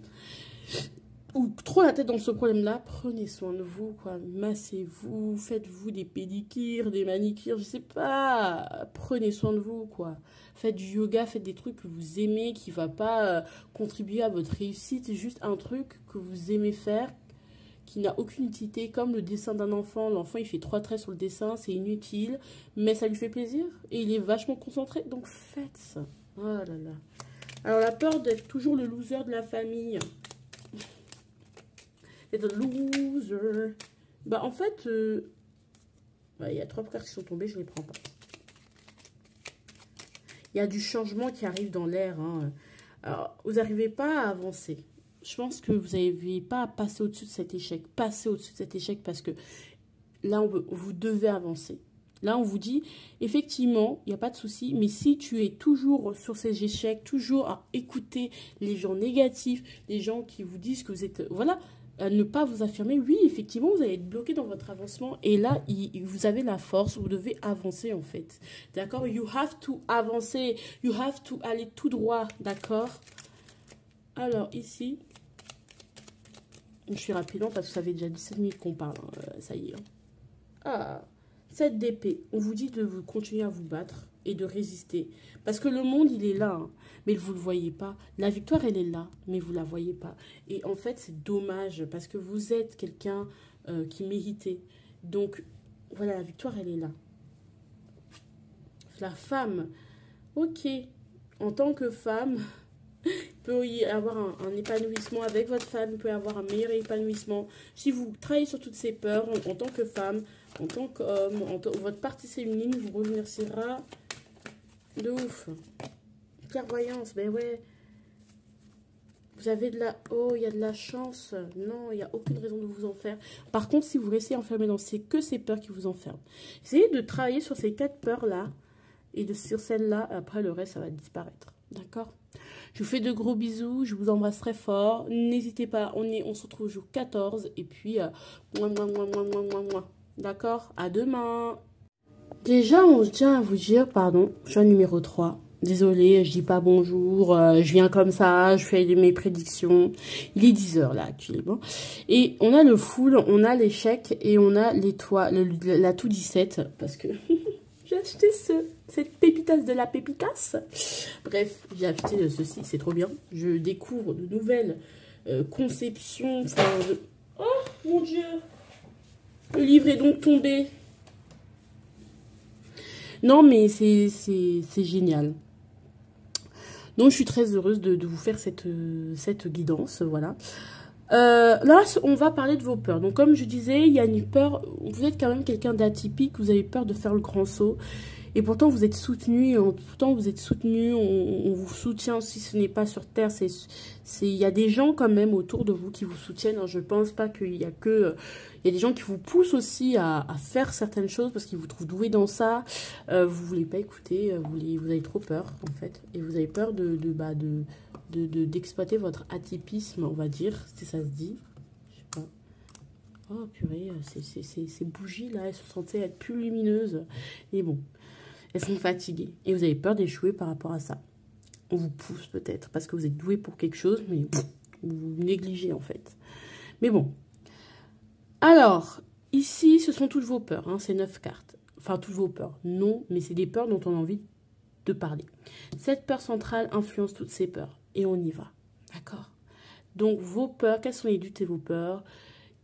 A: Ou trop la tête dans ce problème-là. Prenez soin de vous, quoi. Massez-vous, faites-vous des pédicures, des manicures, je sais pas. Prenez soin de vous, quoi. Faites du yoga, faites des trucs que vous aimez, qui ne va pas contribuer à votre réussite. C'est juste un truc que vous aimez faire, qui n'a aucune utilité, comme le dessin d'un enfant. L'enfant, il fait 3 traits sur le dessin, c'est inutile, mais ça lui fait plaisir et il est vachement concentré, donc faites ça. Oh là là. Alors, la peur d'être toujours le loser de la famille. Être loser. Bah, en fait, bah, y a 3 cartes qui sont tombées, je ne les prends pas. Il y a du changement qui arrive dans l'air. Hein. Alors, vous n'arrivez pas à avancer. Je pense que vous n'avez pas à passer au-dessus de cet échec. Passez au-dessus de cet échec parce que là, vous devez avancer. Là, on vous dit, effectivement, il n'y a pas de souci, mais si tu es toujours sur ces échecs, toujours à écouter les gens négatifs, les gens qui vous disent que vous êtes... Voilà, à ne pas vous affirmer, oui, effectivement, vous allez être bloqué dans votre avancement. Et là, vous avez la force, vous devez avancer, en fait. D'accord? You have to avancer. You have to aller tout droit. D'accord? Alors, ici... Je suis rapidement parce que ça fait déjà 17 minutes qu'on parle. Hein. Ça y est. Hein. Ah, 7 d'épée, on vous dit de vous continuer à vous battre et de résister. Parce que le monde, il est là, hein, mais vous ne le voyez pas. La victoire, elle est là, mais vous ne la voyez pas. Et en fait, c'est dommage parce que vous êtes quelqu'un qui méritait. Donc, voilà, la victoire, elle est là. La femme, ok, en tant que femme, il peut y avoir un épanouissement avec votre femme, il peut y avoir un meilleur épanouissement. Si vous travaillez sur toutes ces peurs en tant que femme, en tant qu'homme, votre partie féminine vous remerciera de ouf. Clairvoyance, ben ouais. Vous avez de la... Oh, il y a de la chance. Non, il n'y a aucune raison de vous en faire. Par contre, si vous restez enfermé dans ces peurs qui vous enferment. Essayez de travailler sur ces 4 peurs-là. Et sur celle-là, après le reste, ça va disparaître. D'accord? Je vous fais de gros bisous. Je vous embrasse très fort. N'hésitez pas, on se retrouve au jour 14. Et puis, d'accord? À demain. Déjà, on tient à vous dire, pardon, choix numéro 3. Désolée, je dis pas bonjour, je viens comme ça, je fais mes prédictions. Il est 10 h là actuellement. Et on a le full, on a l'échec et on a l'étoile, la tout 17. Parce que j'ai acheté cette pépitasse de la pépitasse. Bref, j'ai acheté ceci, c'est trop bien. Je découvre de nouvelles conceptions. Oh mon Dieu! Le livre est donc tombé. Non, mais c'est génial. Donc, je suis très heureuse de vous faire cette guidance, voilà. Là, on va parler de vos peurs. Donc, comme je disais, il y a une peur. Vous êtes quand même quelqu'un d'atypique. Vous avez peur de faire le grand saut. Et pourtant, vous êtes soutenu. On vous soutient si ce n'est pas sur Terre. Il y a des gens quand même autour de vous qui vous soutiennent. Alors, je ne pense pas qu'il y a que... Il y a des gens qui vous poussent aussi à faire certaines choses parce qu'ils vous trouvent doué dans ça. Vous ne voulez pas écouter. Vous avez trop peur, en fait. Et vous avez peur d'exploiter votre atypisme, on va dire, si ça se dit. Je sais pas. Oh, purée, ces bougies-là, elles sont censées être plus lumineuses. Et bon, elles sont fatiguées. Et vous avez peur d'échouer par rapport à ça. On vous pousse peut-être parce que vous êtes doué pour quelque chose, mais vous négligez, en fait. Mais bon. Alors, ici, ce sont toutes vos peurs. Hein, c'est 9 cartes. Enfin, toutes vos peurs. Non, mais c'est des peurs dont on a envie de parler. Cette peur centrale influence toutes ces peurs. Et on y va. D'accord? Donc, vos peurs, quels sont les doutes et vos peurs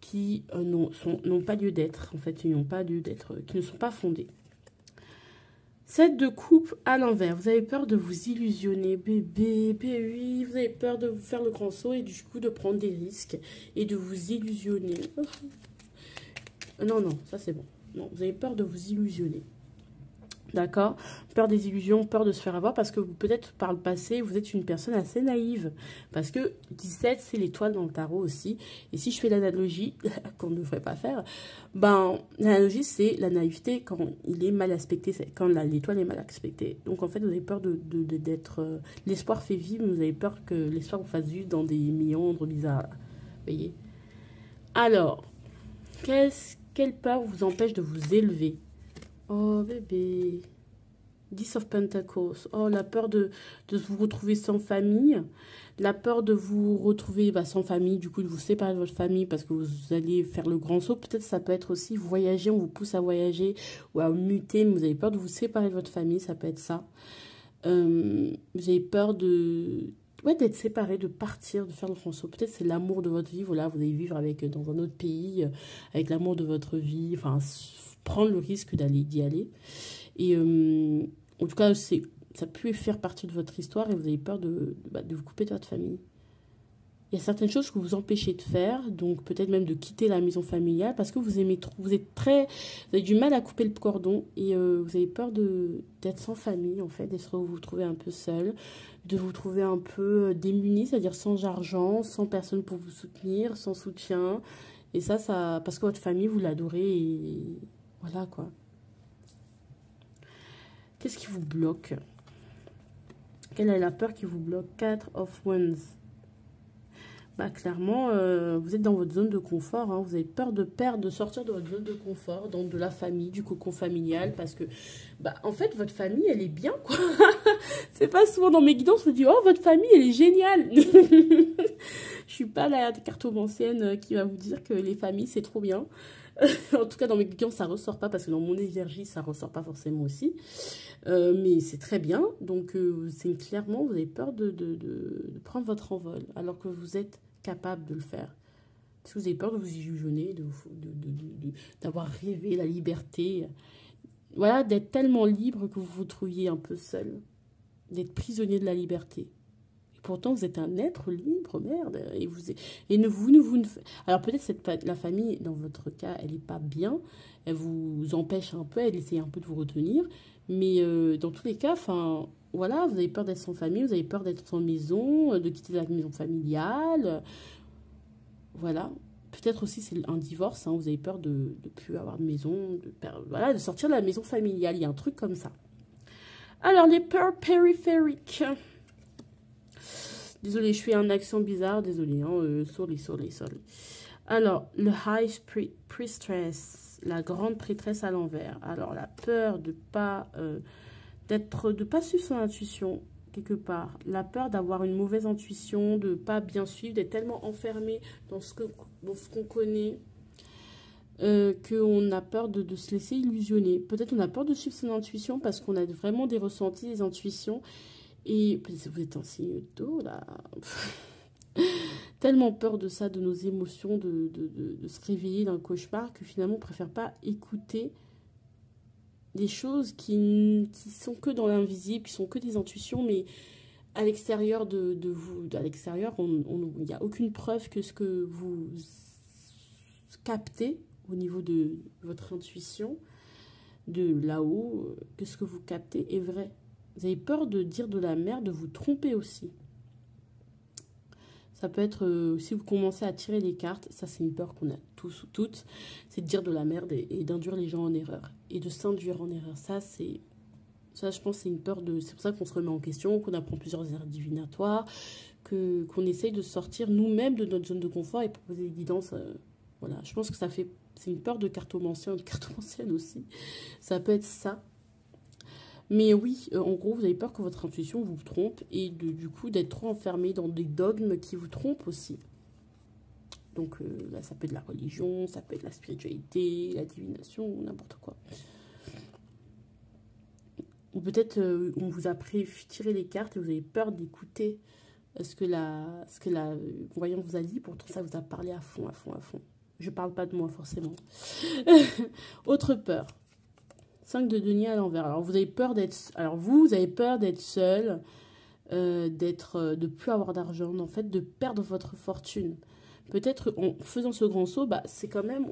A: qui n'ont pas lieu d'être, en fait, qui ne sont pas fondées. 7 de coupe à l'envers. Vous avez peur de vous illusionner, bébé, oui, vous avez peur de vous faire le grand saut et du coup de prendre des risques et de vous illusionner. Non, ça c'est bon. Non, vous avez peur de vous illusionner. D'accord? Peur des illusions, peur de se faire avoir parce que peut-être par le passé, vous êtes une personne assez naïve. Parce que 17, c'est l'étoile dans le tarot aussi. Et si je fais l'analogie, qu'on ne devrait pas faire, ben, l'analogie, c'est la naïveté quand il est mal aspecté, quand l'étoile est mal aspectée. Donc, en fait, vous avez peur d'être... l'espoir fait vivre, vous avez peur que l'espoir vous fasse vivre dans des méandres bizarres. Vous voyez? Alors, quelle peur vous empêche de vous élever? Oh, bébé. 10 of Pentacles. Oh, la peur de vous retrouver sans famille. La peur de vous retrouver sans famille, du coup, de vous séparer de votre famille parce que vous allez faire le grand saut. Peut-être ça peut être aussi voyager, on vous pousse à voyager ou à muter, mais vous avez peur de vous séparer de votre famille, ça peut être ça. Vous avez peur d'être séparé, de partir, de faire le grand saut. Peut-être c'est l'amour de votre vie, voilà, vous allez vivre dans un autre pays, avec l'amour de votre vie, enfin... prendre le risque d'y aller. Et en tout cas, ça peut faire partie de votre histoire et vous avez peur de vous couper de votre famille. Il y a certaines choses que vous empêchez de faire, donc peut-être même de quitter la maison familiale parce que vous avez du mal à couper le cordon et vous avez peur d'être sans famille, en fait, vous trouver un peu seul, de vous trouver un peu démuni, c'est-à-dire sans argent, sans personne pour vous soutenir, sans soutien. Et ça parce que votre famille, vous l'adorez et... Voilà, quoi. Qu'est-ce qui vous bloque? Quelle est la peur qui vous bloque? 4 of Wands. Bah, clairement, vous êtes dans votre zone de confort. Hein. Vous avez peur de sortir de votre zone de confort, donc de la famille, du cocon familial. Parce que, en fait, votre famille, elle est bien, quoi. C'est pas souvent dans mes guidances, je me dis, oh, votre famille, elle est géniale. Je suis pas la cartomancienne qui va vous dire que les familles, c'est trop bien. En tout cas, dans mes clients, ça ressort pas parce que dans mon énergie, ça ressort pas forcément aussi. Mais c'est très bien. Donc, c'est clairement, vous avez peur de prendre votre envol alors que vous êtes capable de le faire. Parce que vous avez peur de vous illusionner, d'avoir rêvé la liberté. Voilà, d'être tellement libre que vous vous trouviez un peu seul. D'être prisonnier de la liberté. Pourtant, vous êtes un être libre, merde. Alors, peut-être la famille, dans votre cas, elle n'est pas bien. Elle vous empêche un peu, elle essaie un peu de vous retenir. Mais dans tous les cas, enfin, voilà, vous avez peur d'être sans famille, vous avez peur d'être sans maison, de quitter la maison familiale. Voilà. Peut-être aussi c'est un divorce, hein, vous avez peur de ne plus avoir de maison, voilà, de sortir de la maison familiale. Il y a un truc comme ça. Alors, les peurs périphériques. Désolée, je fais un accent bizarre, désolée, hein, sorry. Alors, le high priestess, la grande prêtresse à l'envers. Alors, la peur de pas suivre son intuition quelque part. La peur d'avoir une mauvaise intuition, de pas bien suivre, d'être tellement enfermé dans ce qu'on connaît. Qu'on a peur de se laisser illusionner. Peut-être on a peur de suivre son intuition parce qu'on a vraiment des ressentis, des intuitions. Et peut-être vous êtes en signe de taureau, là. Tellement peur de ça, de nos émotions, de se réveiller d'un cauchemar, que finalement on préfère pas écouter des choses qui sont que dans l'invisible, qui sont que des intuitions, mais à l'extérieur de vous. À l'extérieur, il n'y a aucune preuve que ce que vous captez au niveau de votre intuition, de là-haut, que ce que vous captez est vrai. Vous avez peur de dire de la merde, de vous tromper aussi. Ça peut être, si vous commencez à tirer les cartes, ça c'est une peur qu'on a tous ou toutes, c'est de dire de la merde et d'induire les gens en erreur. Et de s'induire en erreur. Ça, je pense, c'est une peur de... C'est pour ça qu'on se remet en question, qu'on apprend plusieurs erreurs divinatoires, qu'on essaye de sortir nous-mêmes de notre zone de confort et proposer des guidances. Voilà, je pense que c'est une peur de cartomancienne aussi. Ça peut être ça. Mais oui, en gros, vous avez peur que votre intuition vous trompe et du coup d'être trop enfermé dans des dogmes qui vous trompent aussi. Donc là, ça peut être la religion, ça peut être la spiritualité, la divination, n'importe quoi. Ou peut-être on vous a tiré les cartes et vous avez peur d'écouter ce que la voyante vous a dit. Pourtant, ça vous a parlé à fond. Je parle pas de moi, forcément. Autre peur. 5 de denier à l'envers. Alors, vous avez peur d'être seul, de plus avoir d'argent, en fait, de perdre votre fortune. Peut-être en faisant ce grand saut, c'est quand même,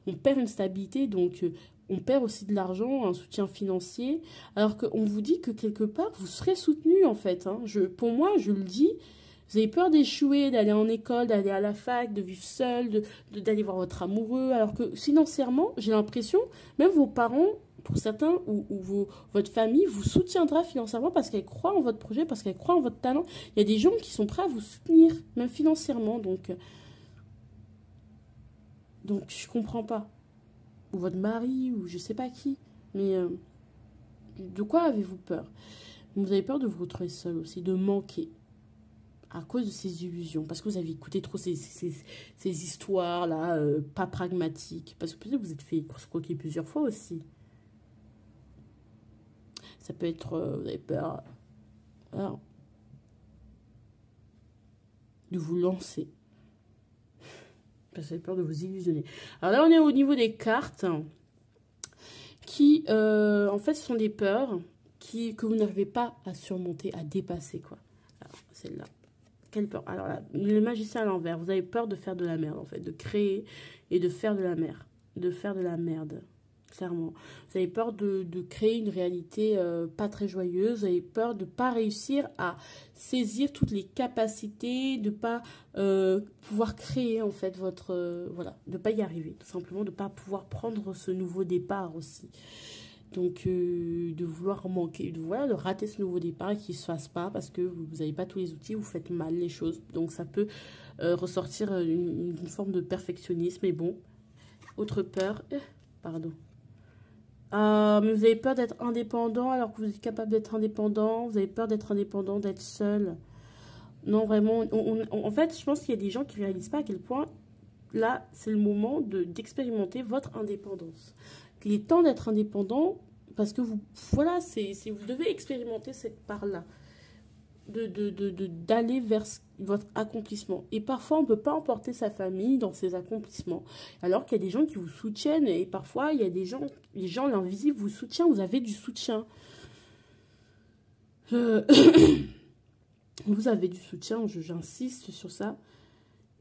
A: on perd une stabilité, donc on perd aussi de l'argent, un soutien financier, alors qu'on vous dit que quelque part, vous serez soutenu, en fait. Hein. Pour moi, je le dis, vous avez peur d'échouer, d'aller en école, d'aller à la fac, de vivre seul, d'aller voir votre amoureux, alors que financièrement, j'ai l'impression, même vos parents, pour certains, ou votre famille vous soutiendra financièrement parce qu'elle croit en votre projet, parce qu'elle croit en votre talent. Il y a des gens qui sont prêts à vous soutenir, même financièrement, donc je comprends pas. Ou votre mari, ou je sais pas qui, mais de quoi avez-vous peur? Vous avez peur de vous retrouver seul aussi, de manquer. À cause de ces illusions, parce que vous avez écouté trop ces histoires-là, pas pragmatiques, parce que peut-être vous êtes fait croquer plusieurs fois aussi. Ça peut être, vous avez peur de vous lancer, parce que vous avez peur de vous illusionner. Alors là, on est au niveau des cartes, qui, en fait, ce sont des peurs que vous n'arrivez pas à surmonter, à dépasser, quoi. Alors, celle-là. Quelle peur? Alors là, le magicien à l'envers, vous avez peur de faire de la merde, en fait, de créer et de faire de la merde. Clairement. Vous avez peur de créer une réalité pas très joyeuse. Vous avez peur de ne pas réussir à saisir toutes les capacités, de ne pas pouvoir créer, en fait, voilà, de ne pas y arriver, tout simplement, de ne pas pouvoir prendre ce nouveau départ aussi. Donc, de vouloir manquer, de rater ce nouveau départ et qu'il ne se fasse pas parce que vous n'avez pas tous les outils, vous faites mal les choses. Donc, ça peut ressortir une forme de perfectionnisme. Mais bon, autre peur, pardon. Mais vous avez peur d'être indépendant alors que vous êtes capable d'être indépendant. Vous avez peur d'être indépendant, d'être seul. Non, vraiment. En fait, je pense qu'il y a des gens qui ne réalisent pas à quel point là, c'est le moment d'expérimenter votre indépendance. Il est temps d'être indépendant parce que vous, voilà, vous devez expérimenter cette part-là, d'aller vers votre accomplissement. Et parfois, on ne peut pas emporter sa famille dans ses accomplissements. Alors qu'il y a des gens qui vous soutiennent et parfois, il y a des gens, les gens, l'invisible vous soutiennent, vous avez du soutien. Vous avez du soutien, j'insiste sur ça.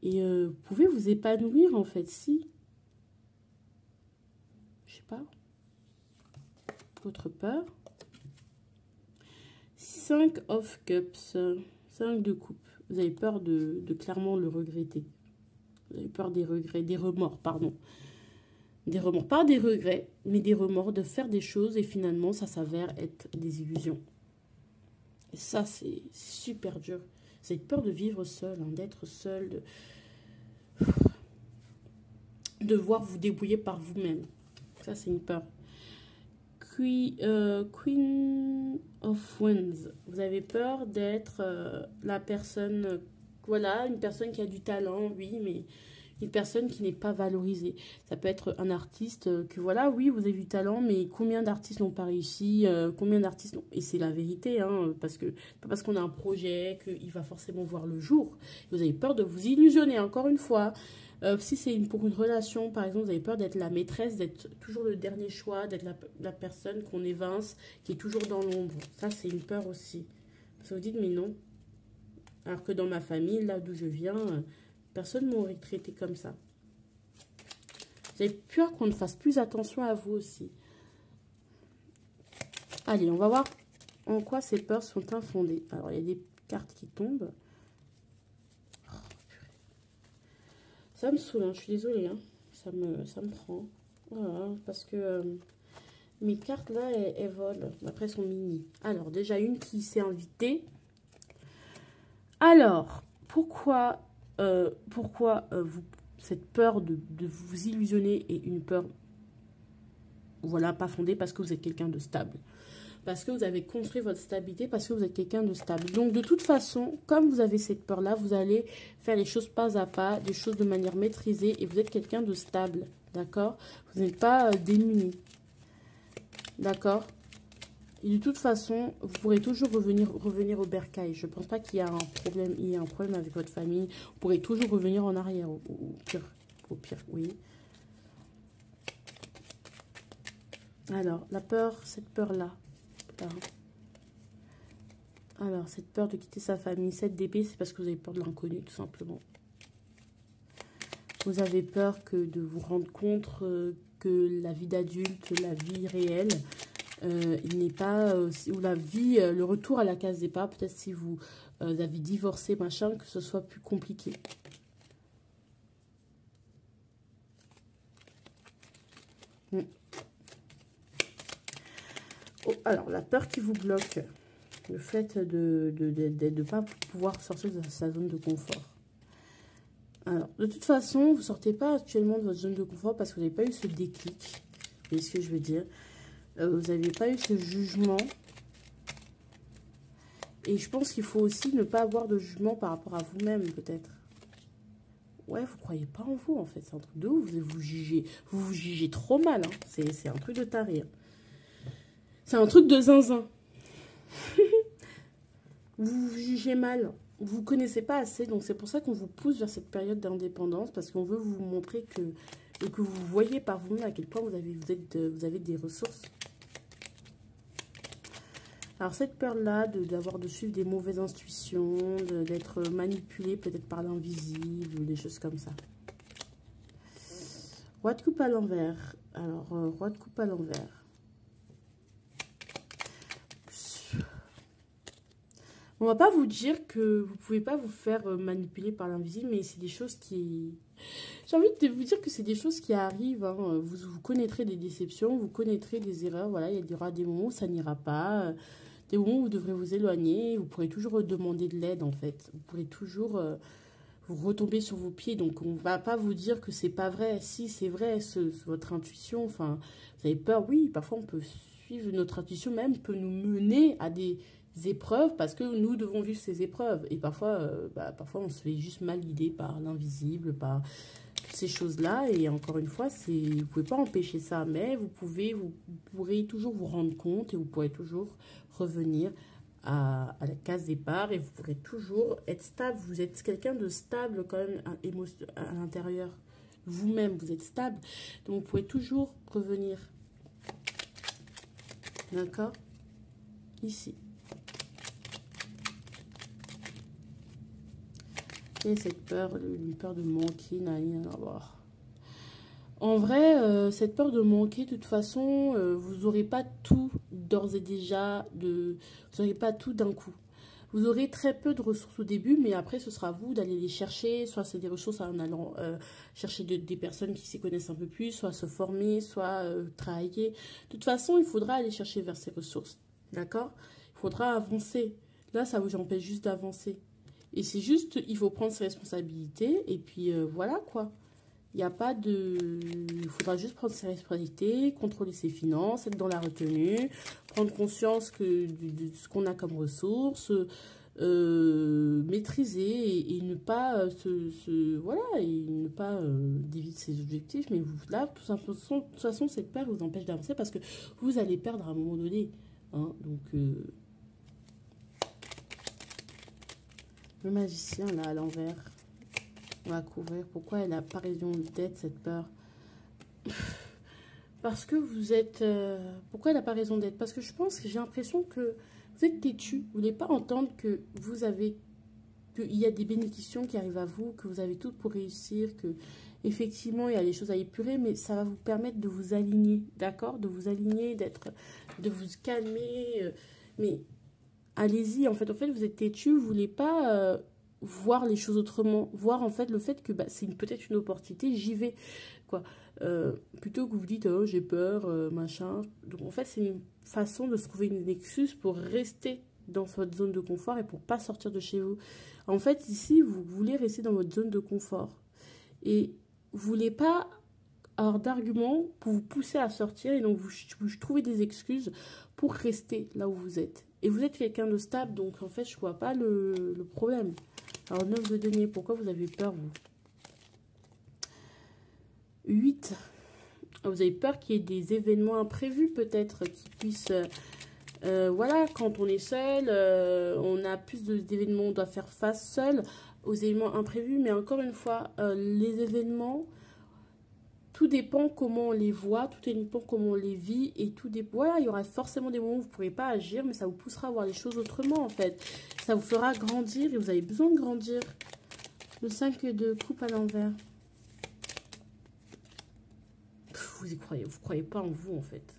A: Et vous pouvez vous épanouir, en fait, si. Je sais pas. Votre peur. 5 of Cups. 5 de coupe. Vous avez peur de clairement le regretter. Vous avez peur des regrets, des remords, pardon. Des remords, pas des regrets, mais des remords de faire des choses et finalement, ça s'avère être des illusions. Et ça, c'est super dur. Vous avez peur de vivre seul, hein, d'être seul, de devoir vous débrouiller par vous-même. Ça, c'est une peur. Queen of Wands. Vous avez peur d'être la personne, voilà, une personne qui a du talent, oui, mais une personne qui n'est pas valorisée. Ça peut être un artiste que, voilà, oui, vous avez du talent, mais combien d'artistes n'ont pas réussi, combien d'artistes n'ont... Et c'est la vérité, hein, parce que pas parce qu'on a un projet qu'il va forcément voir le jour. Vous avez peur de vous illusionner, encore une fois. Si c'est pour une relation, par exemple, vous avez peur d'être la maîtresse, d'être toujours le dernier choix, d'être la personne qu'on évince, qui est toujours dans l'ombre. Ça, c'est une peur aussi. Parce que vous dites, mais non. Alors que dans ma famille, là d'où je viens, personne ne m'aurait traité comme ça. Vous avez peur qu'on ne fasse plus attention à vous aussi. Allez, on va voir en quoi ces peurs sont infondées. Alors, il y a des cartes qui tombent. Ça me saoule, hein, je suis désolée, hein. Ça me prend. Voilà, parce que mes cartes là, elles volent. Après, elles sont mini. Alors, déjà une qui s'est invitée. Alors, pourquoi cette peur de vous illusionner est une peur, voilà, pas fondée parce que vous êtes quelqu'un de stable. Parce que vous avez construit votre stabilité, parce que vous êtes quelqu'un de stable. Donc, de toute façon, comme vous avez cette peur-là, vous allez faire les choses pas à pas, des choses de manière maîtrisée, et vous êtes quelqu'un de stable, d'accord? Vous n'êtes pas démuni, d'accord? Et de toute façon, vous pourrez toujours revenir au bercail. Je ne pense pas qu'il y a un problème avec votre famille. Vous pourrez toujours revenir en arrière, au pire, oui. Alors, la peur, cette peur-là. Alors, cette peur de quitter sa famille, cette d'épée, c'est parce que vous avez peur de l'inconnu, tout simplement. Vous avez peur de vous rendre compte que la vie d'adulte, la vie réelle, il n'est pas... ou la vie, le retour à la case départ, peut-être si vous avez divorcé, machin, que ce soit plus compliqué. Oh, alors, la peur qui vous bloque, le fait de ne pas pouvoir sortir de sa zone de confort. Alors, de toute façon, vous ne sortez pas actuellement de votre zone de confort parce que vous n'avez pas eu ce déclic. Vous voyez ce que je veux dire? Vous n'avez pas eu ce jugement. Et je pense qu'il faut aussi ne pas avoir de jugement par rapport à vous-même, peut-être. Ouais, vous ne croyez pas en vous, en fait. C'est un truc de ouf. Vous vous jugez trop mal. Hein. C'est un truc de taré. Hein. C'est un truc de zinzin. Vous vous jugez mal. Vous ne connaissez pas assez. Donc, c'est pour ça qu'on vous pousse vers cette période d'indépendance. Parce qu'on veut vous montrer que vous voyez par vous-même à quel point vous avez des ressources. Alors, cette peur-là d'avoir de suivre des mauvaises intuitions, d'être manipulé peut-être par l'invisible, ou des choses comme ça. Roi de coupe à l'envers. Alors, roi de coupe à l'envers. On va pas vous dire que vous pouvez pas vous faire manipuler par l'invisible, mais c'est des choses qui... J'ai envie de vous dire que c'est des choses qui arrivent. Hein. Vous connaîtrez des déceptions, vous connaîtrez des erreurs. Voilà, il y aura des moments où ça n'ira pas, des moments où vous devrez vous éloigner. Vous pourrez toujours demander de l'aide, en fait. Vous pourrez toujours vous retomber sur vos pieds. Donc, on va pas vous dire que c'est pas vrai. Si, c'est vrai, votre intuition. Enfin, vous avez peur, oui, parfois on peut suivre notre intuition, même peut nous mener à des épreuves parce que nous devons vivre ces épreuves et parfois on se fait juste mal guider par l'invisible, par ces choses-là. Et encore une fois, vous ne pouvez pas empêcher ça, mais vous pourrez toujours vous rendre compte et vous pourrez toujours revenir à la case départ et vous pourrez toujours être stable. Vous êtes quelqu'un de stable quand même à l'intérieur. Vous-même, vous êtes stable. Donc, vous pouvez toujours revenir. D'accord? Ici. Et cette peur, une peur de manquer, n'a rien à voir. En vrai, cette peur de manquer, de toute façon, vous n'aurez pas tout d'ores et déjà, vous n'aurez pas tout d'un coup. Vous aurez très peu de ressources au début, mais après, ce sera à vous d'aller les chercher. Soit c'est des ressources en allant chercher des personnes qui s'y connaissent un peu plus, soit se former, soit travailler. De toute façon, il faudra aller chercher vers ces ressources. D'accord? Il faudra avancer. Là, ça vous empêche juste d'avancer. Et c'est juste, il faut prendre ses responsabilités. Et puis, voilà, quoi. Il n'y a pas de... Il faudra juste prendre ses responsabilités, contrôler ses finances, être dans la retenue, prendre conscience de ce qu'on a comme ressources, maîtriser et ne pas voilà, et ne pas dévier ses objectifs. Mais vous, là, de toute façon, cette peur vous empêche d'avancer parce que vous allez perdre à un moment donné. Hein, donc, le magicien, là, à l'envers. On va couvrir. Pourquoi elle n'a pas raison d'être, cette peur? Parce que vous êtes... pourquoi elle n'a pas raison d'être? Parce que je pense que j'ai l'impression que vous êtes têtu. Vous ne voulez pas entendre que vous avez... qu'il y a des bénédictions qui arrivent à vous, que vous avez tout pour réussir, que effectivement il y a des choses à épurer, mais ça va vous permettre de vous aligner, d'accord? De vous aligner, de vous calmer. Mais allez-y, en fait, vous êtes têtu, vous ne voulez pas... voir les choses autrement, voir en fait le fait que bah, c'est peut-être une opportunité, j'y vais, quoi. Plutôt que vous dites, oh, j'ai peur, machin. Donc en fait, c'est une façon de se trouver une excuse pour rester dans votre zone de confort et pour pas sortir de chez vous. En fait, ici, vous voulez rester dans votre zone de confort. Et vous voulez pas avoir d'arguments pour vous pousser à sortir et donc vous trouvez des excuses pour rester là où vous êtes. Et vous êtes quelqu'un de stable, donc en fait, je vois pas le problème. Alors, 9 de denier, pourquoi vous avez peur, vous? 8. Vous avez peur qu'il y ait des événements imprévus, peut-être, qui puissent... voilà, quand on est seul, on a plus d'événements, on doit faire face seul aux événements imprévus. Mais encore une fois, les événements, tout dépend comment on les voit, tout dépend comment on les vit. Et tout dépend... Voilà, il y aura forcément des moments où vous ne pourrez pas agir, mais ça vous poussera à voir les choses autrement, en fait. Ça vous fera grandir et vous avez besoin de grandir. Le 5 de coupe à l'envers. Vous y croyez, vous croyez pas en vous, en fait.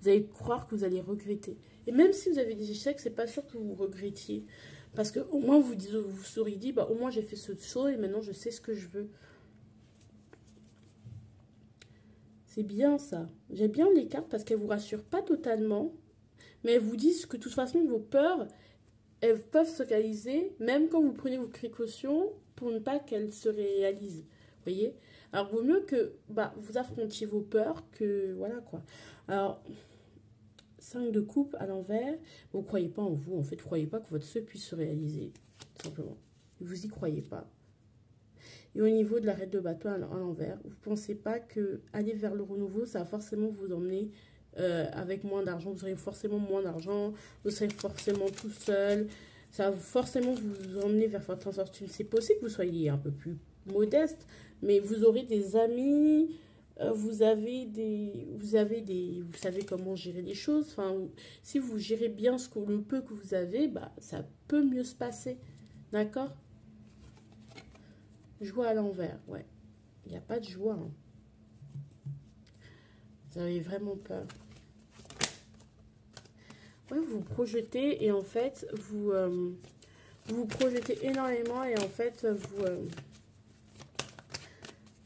A: Vous allez croire que vous allez regretter. Et même si vous avez des échecs, c'est pas sûr que vous regrettiez. Parce que au moins, vous seriez dit, bah, au moins j'ai fait ce show et maintenant je sais ce que je veux. C'est bien ça. J'aime bien les cartes parce qu'elles ne vous rassurent pas totalement. Mais elles vous disent que de toute façon, vos peurs, elles peuvent se réaliser même quand vous prenez vos précautions pour ne pas qu'elles se réalisent. Vous voyez? Alors, vaut mieux que bah, vous affrontiez vos peurs que... Voilà quoi. Alors, 5 de coupe à l'envers. Vous ne croyez pas en vous. En fait, vous ne croyez pas que votre souhait puisse se réaliser. Tout simplement. Vous n'y croyez pas. Et au niveau de la reine de bateau à l'envers, vous ne pensez pas que aller vers le renouveau, ça va forcément vous emmener avec moins d'argent. Vous aurez forcément moins d'argent, vous serez forcément tout seul. Ça va forcément vous emmener vers votre fortune. C'est possible que vous soyez un peu plus modeste, mais vous aurez des amis, vous savez comment gérer les choses. Enfin, si vous gérez bien le peu que vous avez, bah, ça peut mieux se passer. D'accord ? Joie à l'envers, ouais. Il n'y a pas de joie. Hein. Vous avez vraiment peur. Ouais, vous vous projetez et en fait, vous vous projetez énormément et en fait,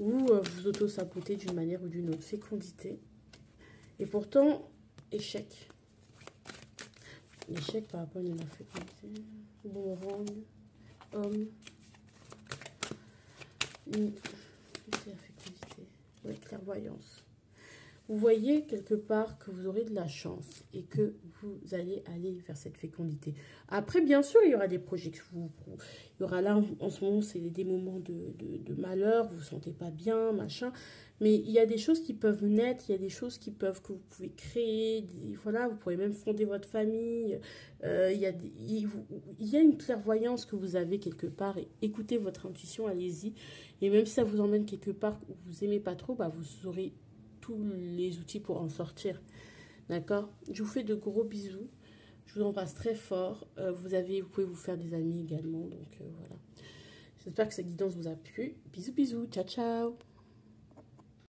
A: vous auto-sabotez d'une manière ou d'une autre. Fécondité. Et pourtant, échec. Échec par rapport à une fécondité. Bon rang. Homme. C'est la fécondité. Oui, clairvoyance. vous voyez quelque part que vous aurez de la chance et que vous allez aller vers cette fécondité. Après, bien sûr, il y aura des projets que il y aura là, en ce moment, c'est des moments de malheur, vous ne vous sentez pas bien, machin. Mais il y a des choses qui peuvent naître, il y a des choses que vous pouvez créer. Voilà, vous pourrez même fonder votre famille. Il y a une clairvoyance que vous avez quelque part. Et écoutez votre intuition, allez-y. Et même si ça vous emmène quelque part où vous n'aimez pas trop, bah, vous aurez tous les outils pour en sortir. D'accord? Je vous fais de gros bisous. Je vous embrasse très fort. Vous pouvez vous faire des amis également. Donc voilà. J'espère que cette guidance vous a plu. Bisous, bisous. Ciao, ciao.